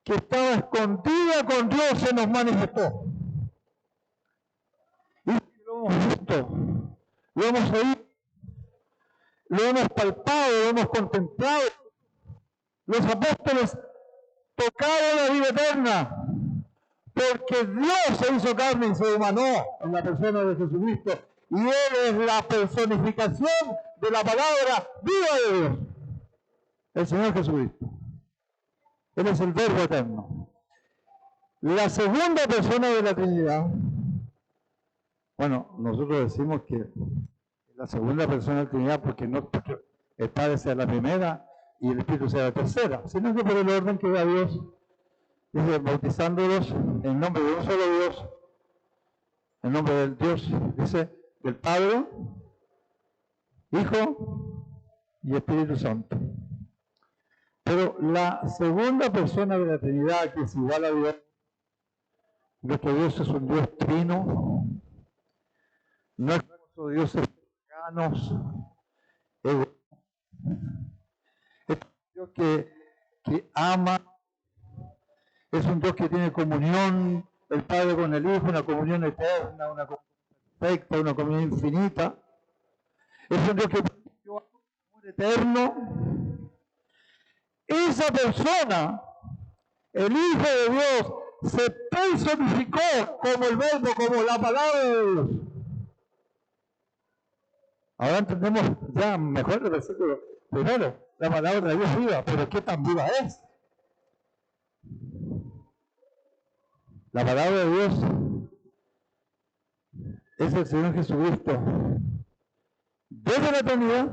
Speaker 2: que estaba escondida con Dios se nos manifestó. Y lo hemos visto, lo hemos oído, lo hemos palpado, lo hemos contemplado. Los apóstoles tocaron la vida eterna, porque Dios se hizo carne y se humanó en la persona de Jesucristo, y Él es la personificación de la palabra viva de Dios, el Señor Jesucristo. Él es el Verbo eterno. La segunda persona de la Trinidad, bueno, nosotros decimos que la segunda persona de la Trinidad porque no porque el Padre sea la primera y el Espíritu sea la tercera, sino que por el orden que da Dios, dice, bautizándolos en nombre de un solo Dios, en nombre del Dios, dice, del Padre, Hijo y Espíritu Santo. Pero la segunda persona de la Trinidad, que es igual a Dios, nuestro Dios es un Dios trino, no es como dioses paganos, es un Dios que ama, es un Dios que tiene comunión, el Padre con el Hijo, una comunión eterna, una comunión perfecta, una comunión infinita. Es un Dios que eterno, esa persona, el Hijo de Dios, se personificó como el verbo, como la palabra de Dios. Ahora entendemos ya mejor el versículo. Primero, la palabra de Dios viva, pero ¿qué tan viva es? La palabra de Dios es el Señor Jesucristo desde la eternidad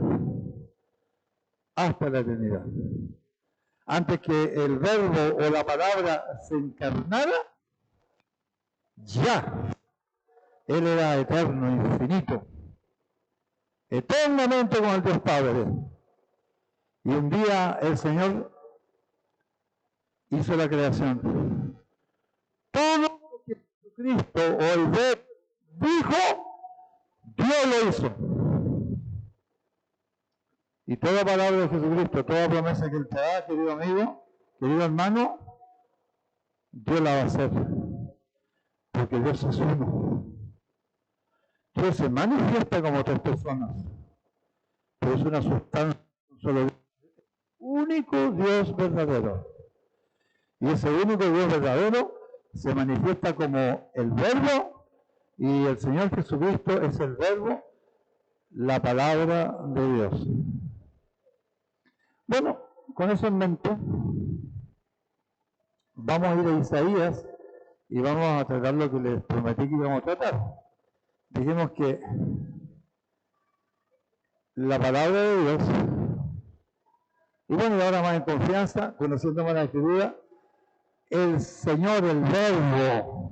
Speaker 2: hasta la eternidad. Antes que el verbo o la palabra se encarnara, ya Él era eterno, infinito, eternamente con el Dios Padre. Y un día el Señor hizo la creación. Todo lo que Jesucristo o el Verbo dijo, Dios lo hizo. Y toda palabra de Jesucristo, toda promesa que Él te da, querido amigo, querido hermano, Dios la va a hacer. Porque Dios es uno. Dios se manifiesta como tres personas. Pero es una sustancia, un solo Dios. Único Dios verdadero. Y ese único Dios verdadero se manifiesta como el Verbo, y el Señor Jesucristo es el Verbo, la palabra de Dios. Bueno, con eso en mente, vamos a ir a Isaías y vamos a tratar lo que les prometí que íbamos a tratar. Dijimos que la palabra de Dios, y bueno, y ahora más en confianza, conociendo más la Escritura, el Señor, el Verbo,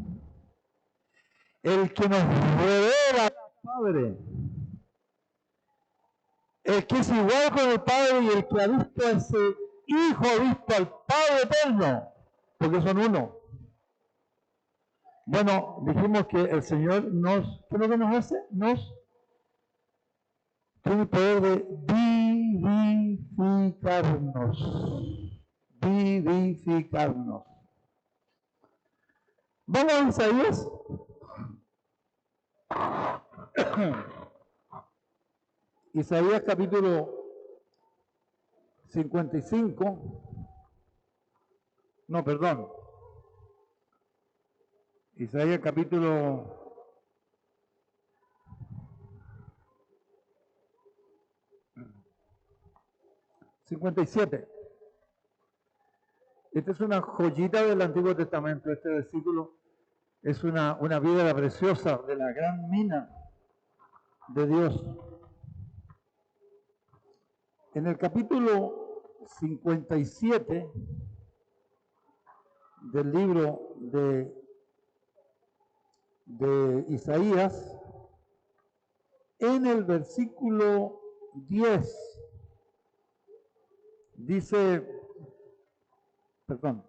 Speaker 2: el que nos revela al Padre, el que es igual con el Padre y el que ha visto a ese Hijo, ha visto al Padre eterno, porque son uno. Bueno, dijimos que el Señor nos, ¿qué es lo que nos hace? Nos tiene el poder de vivificarnos. Vivificarnos. Vamos a Isaías. Isaías capítulo 55. No, perdón. Isaías capítulo 57. Esta es una joyita del Antiguo Testamento. Este versículo es una piedra preciosa de la gran mina de Dios. En el capítulo 57 del libro de Isaías, en el versículo 10, dice, perdón,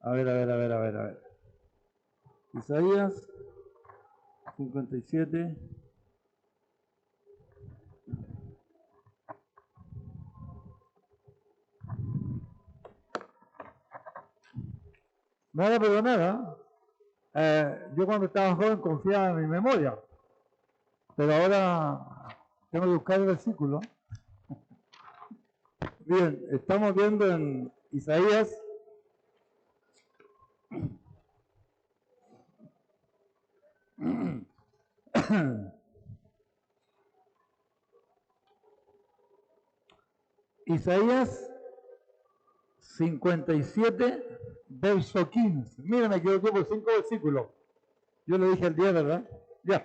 Speaker 2: a ver. Isaías 57. Me van a perdonar, yo cuando estaba joven confiaba en mi memoria, pero ahora tengo que buscar el versículo. Bien, estamos viendo en Isaías Isaías 57, verso 15. Miren, me equivoqué por 5 versículos. Yo le dije el 10, ¿verdad? Ya.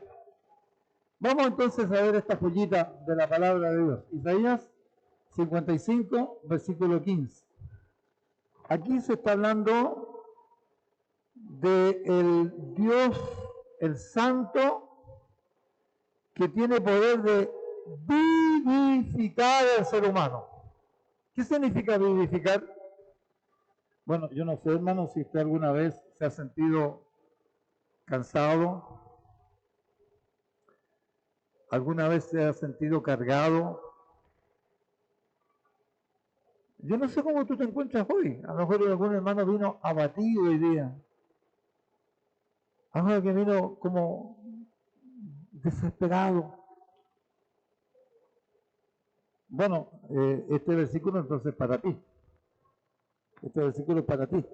Speaker 2: Vamos entonces a ver esta joyita de la palabra de Dios. Isaías 55, versículo 15. Aquí se está hablando de el Dios, el Santo, que tiene poder de vivificar al ser humano. ¿Qué significa vivificar? Bueno, yo no sé, hermano, si usted alguna vez se ha sentido cansado, alguna vez se ha sentido cargado. Yo no sé cómo tú te encuentras hoy. A lo mejor algún hermano vino abatido hoy día. A lo mejor que vino como desesperado. Bueno, este versículo entonces para ti. Este versículo es para ti.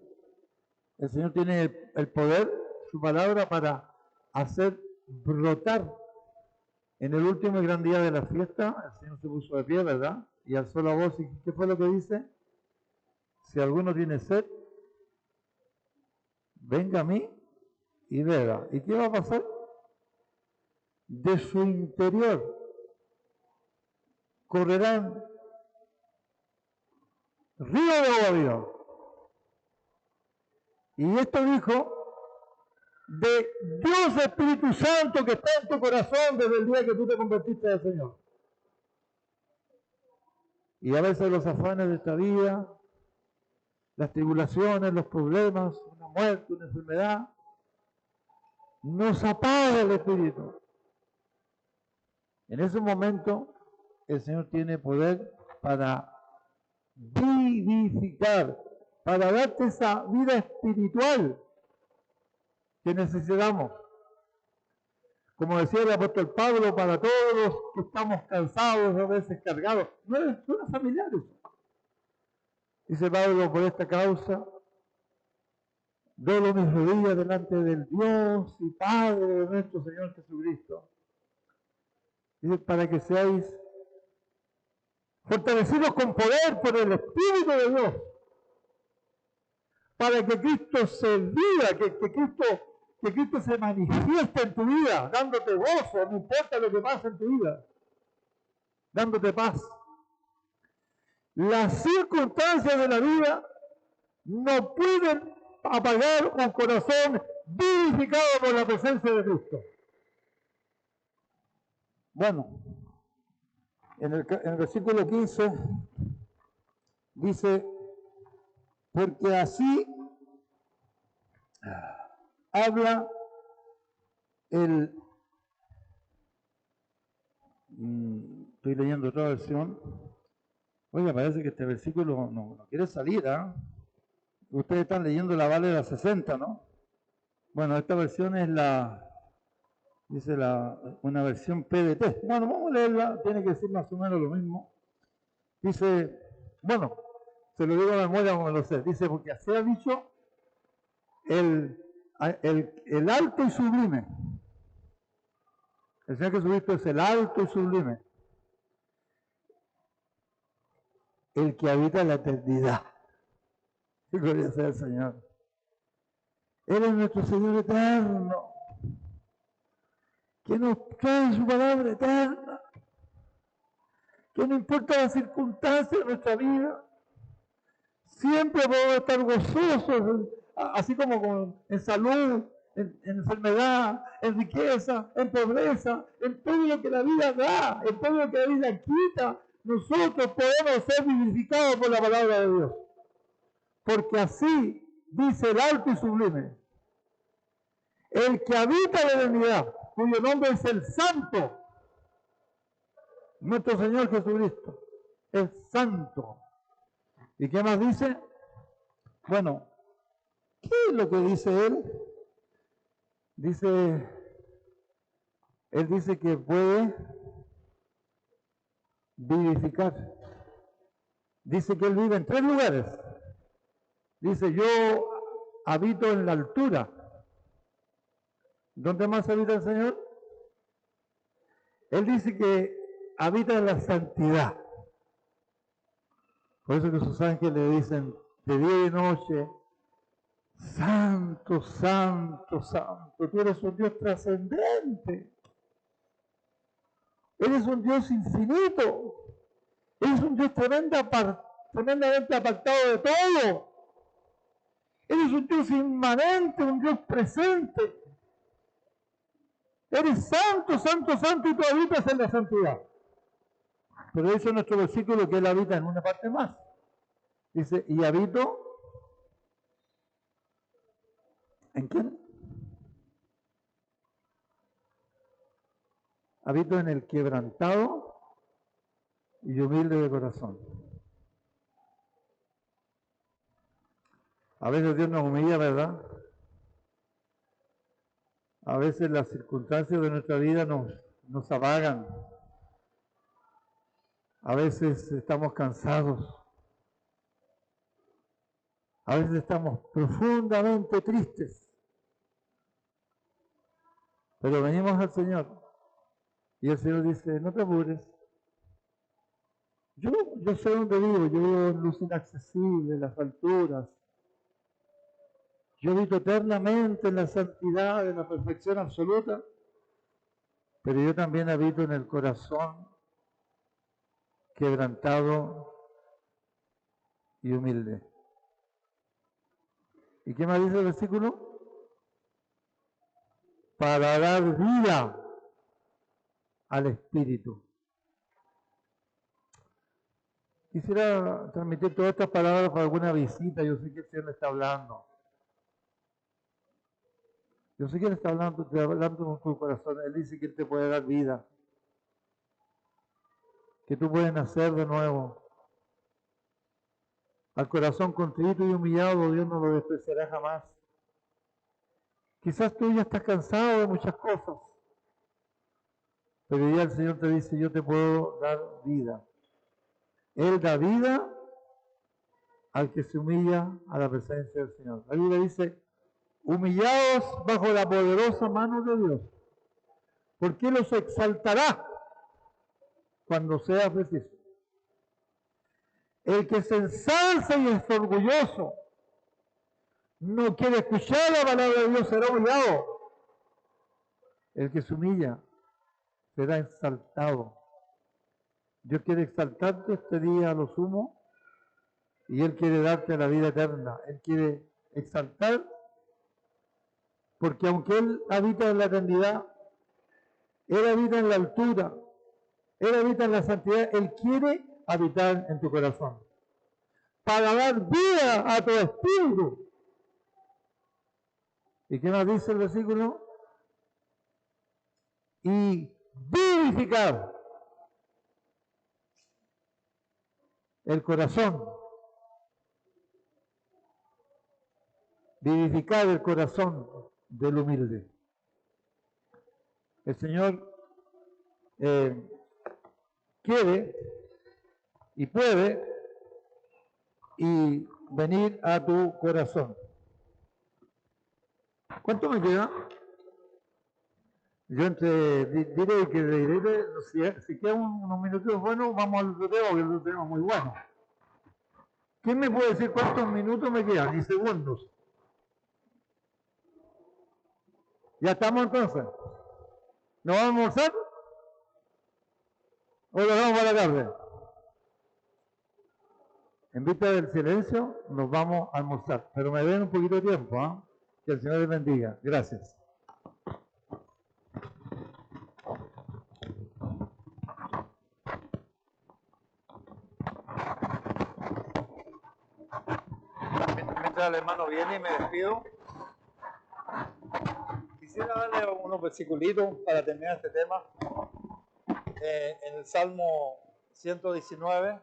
Speaker 2: El Señor tiene el poder, su palabra, para hacer brotar. En el último y gran día de la fiesta, el Señor se puso de pie, ¿verdad? Y alzó la voz. ¿Y qué fue lo que dice? Si alguno tiene sed, venga a mí y beba. ¿Y qué va a pasar? De su interior correrán ríos de agua viva. Y esto dijo de Dios Espíritu Santo que está en tu corazón desde el día que tú te convertiste al Señor. Y a veces los afanes de esta vida, las tribulaciones, los problemas, una muerte, una enfermedad, nos apaga el Espíritu. En ese momento, el Señor tiene poder para vivificar, para darte esa vida espiritual que necesitamos. Como decía el apóstol Pablo, para todos los que estamos cansados, a veces cargados, no es familiares. Dice Pablo, por esta causa, doblo mis rodillas delante del Dios y Padre de nuestro Señor Jesucristo. Dice, para que seáis fortalecidos con poder por el Espíritu de Dios, para que Cristo se viva, que Cristo se manifieste en tu vida, dándote gozo, no importa lo que pase en tu vida, dándote paz. Las circunstancias de la vida no pueden apagar un corazón vivificado por la presencia de Cristo. Bueno, en el versículo 15 dice, porque así habla estoy leyendo otra versión. Oiga, parece que este versículo no quiere salir, ¿ah? Ustedes están leyendo la Valera 60, ¿no? Bueno, esta versión es una versión PDT. Bueno, vamos a leerla, tiene que decir más o menos lo mismo. Dice, bueno, se lo digo de memoria como lo sé. Dice, porque así ha dicho el alto y sublime. El Señor Jesucristo es el alto y sublime. El que habita en la eternidad. Gloria sea el Señor. Él es nuestro Señor eterno, que nos trae su palabra eterna, que no importa las circunstancias de nuestra vida, siempre podemos estar gozosos, así como en salud, en enfermedad, en riqueza, en pobreza, en todo lo que la vida da, en todo lo que la vida quita, nosotros podemos ser vivificados por la palabra de Dios. Porque así dice el alto y sublime, el que habita la eternidad, cuyo nombre es el Santo, nuestro Señor Jesucristo, es Santo. ¿Y qué más dice? Bueno, ¿qué es lo que dice Él? Él dice que puede vivificar. Dice que Él vive en 3 lugares. Dice, yo habito en la altura. ¿Dónde más habita el Señor? Él dice que habita en la santidad. Por eso que sus ángeles le dicen de día y de noche, Santo, Santo, Santo, tú eres un Dios trascendente. Eres un Dios infinito. Eres un Dios tremendamente apartado de todo. Eres un Dios inmanente, un Dios presente. Eres santo, santo, santo y tú habitas en la santidad. Pero dice nuestro versículo que Él habita en una parte más. Dice, y habito, ¿en quién? Habito en el quebrantado y humilde de corazón. A veces Dios nos humilla, ¿verdad? A veces las circunstancias de nuestra vida nos apagan. A veces estamos cansados. A veces estamos profundamente tristes. Pero venimos al Señor. Y el Señor dice, no te apures. Yo sé dónde vivo. Yo vivo en luz inaccesible, en las alturas. Yo habito eternamente en la santidad, en la perfección absoluta. Pero yo también habito en el corazón quebrantado y humilde. ¿Y qué más dice el versículo? Para dar vida al Espíritu. Quisiera transmitir todas estas palabras para alguna visita. Yo sé que el Señor le está hablando. Yo sé que Él está hablando con tu corazón. Él dice que Él te puede dar vida. Que tú puedes nacer de nuevo. Al corazón contrito y humillado, Dios no lo despreciará jamás. Quizás tú ya estás cansado de muchas cosas. Pero ya el Señor te dice, yo te puedo dar vida. Él da vida al que se humilla a la presencia del Señor. La Biblia dice, humillados bajo la poderosa mano de Dios, porque Él los exaltará cuando sea preciso. El que se ensalza y es orgulloso, no quiere escuchar la palabra de Dios, será humillado. El que se humilla será exaltado. Dios quiere exaltarte este día a lo sumo y Él quiere darte la vida eterna. Él quiere exaltar porque aunque Él habita en la eternidad, Él habita en la altura, Él habita en la santidad, Él quiere habitar en tu corazón para dar vida a tu espíritu. ¿Y qué más dice el versículo? Y vivificar el corazón. Vivificar el corazón del humilde. El Señor quiere y puede y venir a tu corazón. ¿Cuánto me queda? Yo diré que si quedan unos minutos buenos, vamos al video, que lo tenemos muy bueno. ¿Quién me puede decir cuántos minutos me quedan? Ni segundos. ¿Ya estamos entonces? ¿Nos vamos a almorzar? ¿O lo vamos para la tarde? En vista del silencio, nos vamos a almorzar. Pero me den un poquito de tiempo, ¿eh? Que el Señor les bendiga. Gracias. Mientras el hermano viene y me despido, quisiera darle unos versículos para terminar este tema. En el Salmo 119,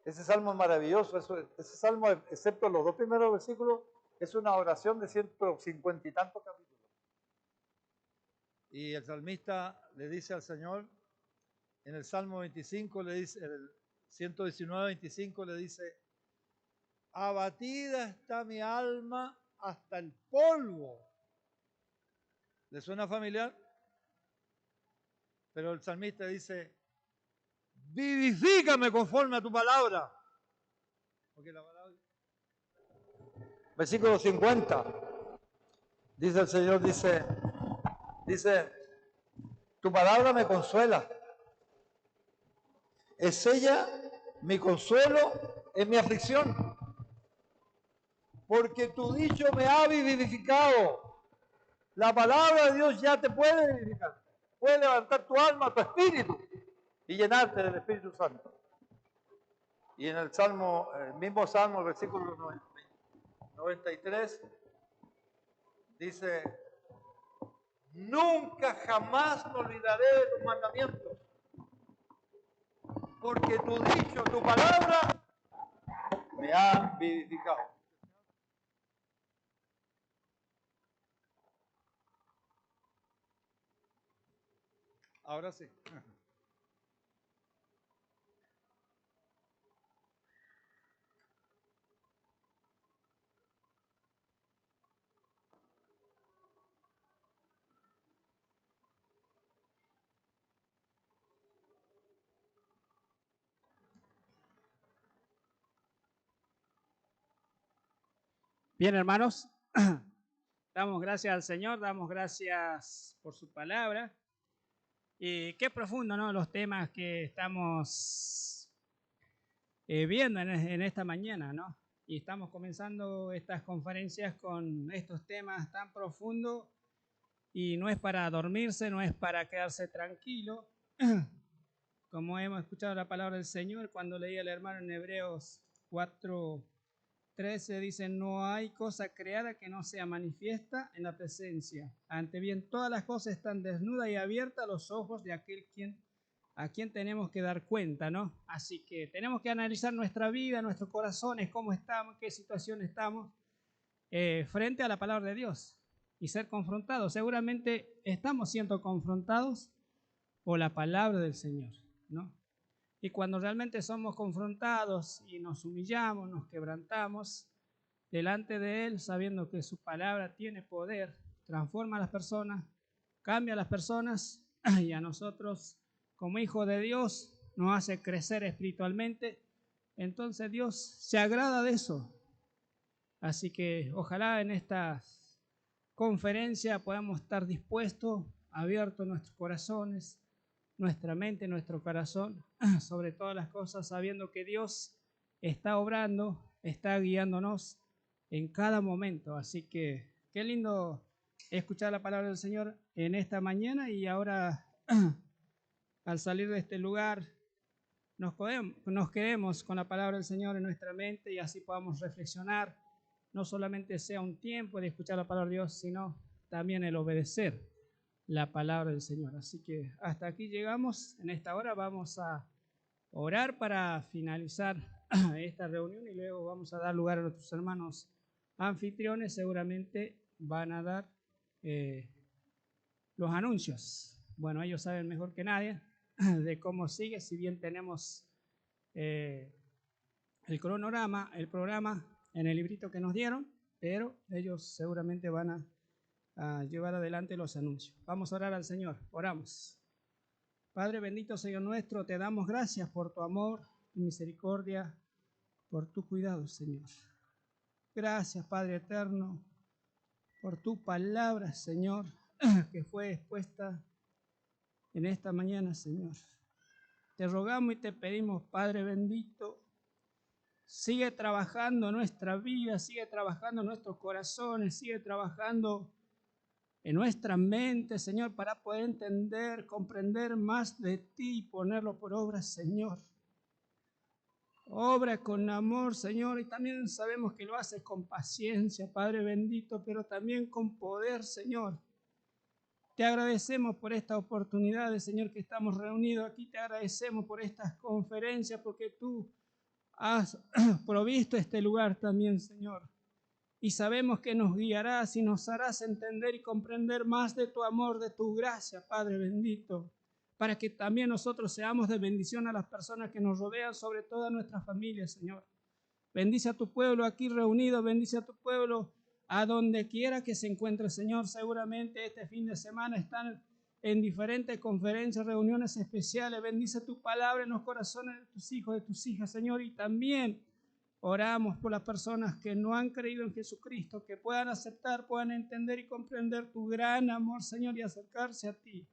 Speaker 2: ese salmo es maravilloso. Ese salmo, excepto los dos primeros versículos, es una oración de 150 y tantos capítulos. Y el salmista le dice al Señor, en el Salmo 25, le dice, en el 119, 25, le dice, abatida está mi alma hasta el polvo. ¿Le suena familiar? Pero el salmista dice, vivifícame conforme a tu palabra. Porque la palabra... Versículo 50. Dice el Señor, dice, tu palabra me consuela. Es ella mi consuelo en mi aflicción. Porque tu dicho me ha vivificado. La palabra de Dios ya te puede vivificar. Puede levantar tu alma, tu espíritu y llenarte del Espíritu Santo. Y en el Salmo, el mismo Salmo, el versículo 93, dice, nunca jamás me olvidaré de tus mandamientos, porque tu dicho, tu palabra, me ha vivificado. Ahora sí.
Speaker 1: Bien, hermanos, damos gracias al Señor, damos gracias por su palabra. Y qué profundo, ¿no? Los temas que estamos viendo en esta mañana, ¿no? Y estamos comenzando estas conferencias con estos temas tan profundos y no es para dormirse, no es para quedarse tranquilo. Como hemos escuchado la palabra del Señor cuando leía el hermano en Hebreos 4:13 dice, no hay cosa creada que no sea manifiesta en la presencia. Ante bien, todas las cosas están desnudas y abiertas a los ojos de aquel a quien tenemos que dar cuenta, ¿no? Así que tenemos que analizar nuestra vida, nuestros corazones, cómo estamos, qué situación estamos frente a la palabra de Dios y ser confrontados. Seguramente estamos siendo confrontados por la palabra del Señor, ¿no? Y cuando realmente somos confrontados y nos humillamos, nos quebrantamos delante de Él, sabiendo que su palabra tiene poder, transforma a las personas, cambia a las personas y a nosotros, como hijos de Dios, nos hace crecer espiritualmente, entonces Dios se agrada de eso. Así que ojalá en esta conferencia podamos estar dispuestos, abiertos nuestros corazones, nuestra mente, nuestro corazón, sobre todas las cosas, sabiendo que Dios está obrando, está guiándonos en cada momento. Así que qué lindo escuchar la palabra del Señor en esta mañana y ahora al salir de este lugar nos quedemos con la palabra del Señor en nuestra mente y así podamos reflexionar. No solamente sea un tiempo de escuchar la palabra de Dios, sino también el obedecer la palabra del Señor. Así que hasta aquí llegamos. En esta hora vamos a orar para finalizar esta reunión y luego vamos a dar lugar a nuestros hermanos anfitriones. Seguramente van a dar los anuncios. Bueno, ellos saben mejor que nadie de cómo sigue, si bien tenemos el cronograma, el programa en el librito que nos dieron, pero ellos seguramente van a llevar adelante los anuncios. Vamos a orar al Señor. Oramos. Padre bendito, Señor nuestro, te damos gracias por tu amor, tu misericordia, por tu cuidado, Señor. Gracias, Padre eterno, por tu palabra, Señor, que fue expuesta en esta mañana, Señor. Te rogamos y te pedimos, Padre bendito, sigue trabajando nuestra vida, sigue trabajando nuestros corazones, sigue trabajando en nuestra mente, Señor, para poder entender, comprender más de ti y ponerlo por obra, Señor. Obra con amor, Señor, y también sabemos que lo haces con paciencia, Padre bendito, pero también con poder, Señor. Te agradecemos por esta oportunidad, Señor, que estamos reunidos aquí. Te agradecemos por estas conferencias, porque tú has provisto este lugar también, Señor. Y sabemos que nos guiarás y nos harás entender y comprender más de tu amor, de tu gracia, Padre bendito, para que también nosotros seamos de bendición a las personas que nos rodean, sobre todo a nuestra familia, Señor. Bendice a tu pueblo aquí reunido, bendice a tu pueblo a donde quiera que se encuentre, Señor. Seguramente este fin de semana están en diferentes conferencias, reuniones especiales. Bendice tu palabra en los corazones de tus hijos, de tus hijas, Señor, y también oramos por las personas que no han creído en Jesucristo, que puedan aceptar, puedan entender y comprender tu gran amor, Señor, y acercarse a ti.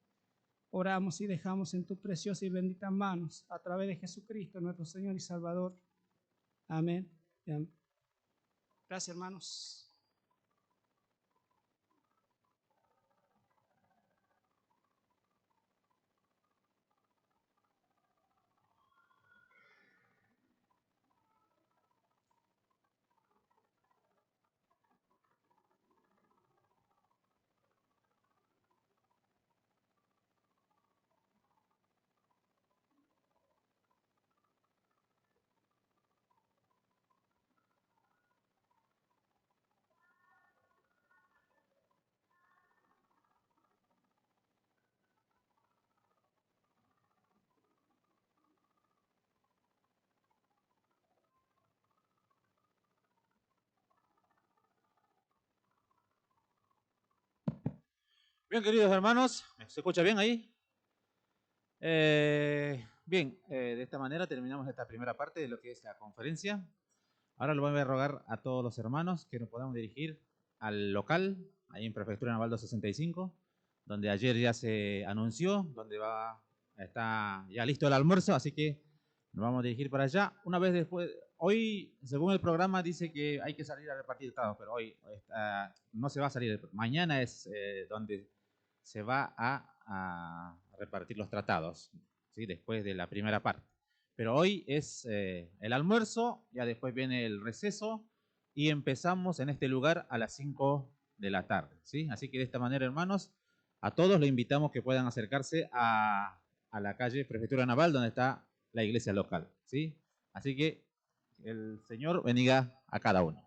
Speaker 1: Oramos y dejamos en tus preciosas y benditas manos, a través de Jesucristo, nuestro Señor y Salvador. Amén. Amén. Gracias, hermanos.
Speaker 3: Bien, queridos hermanos, ¿se escucha bien ahí? Bien, de esta manera terminamos esta primera parte de lo que es la conferencia. Ahora le voy a rogar a todos los hermanos que nos podamos dirigir al local, ahí en Prefectura Naval 265, donde ayer ya se anunció, donde está ya listo el almuerzo, así que nos vamos a dirigir para allá. Una vez después, hoy, según el programa, dice que hay que salir a repartir tratados, pero hoy no se va a salir. Mañana es donde se va a repartir los tratados, ¿sí? Después de la primera parte. Pero hoy es el almuerzo, ya después viene el receso y empezamos en este lugar a las 5 de la tarde, ¿sí? Así que de esta manera, hermanos, a todos les invitamos que puedan acercarse a la calle Prefectura Naval, donde está la iglesia local, ¿sí? Así que el Señor bendiga a cada uno.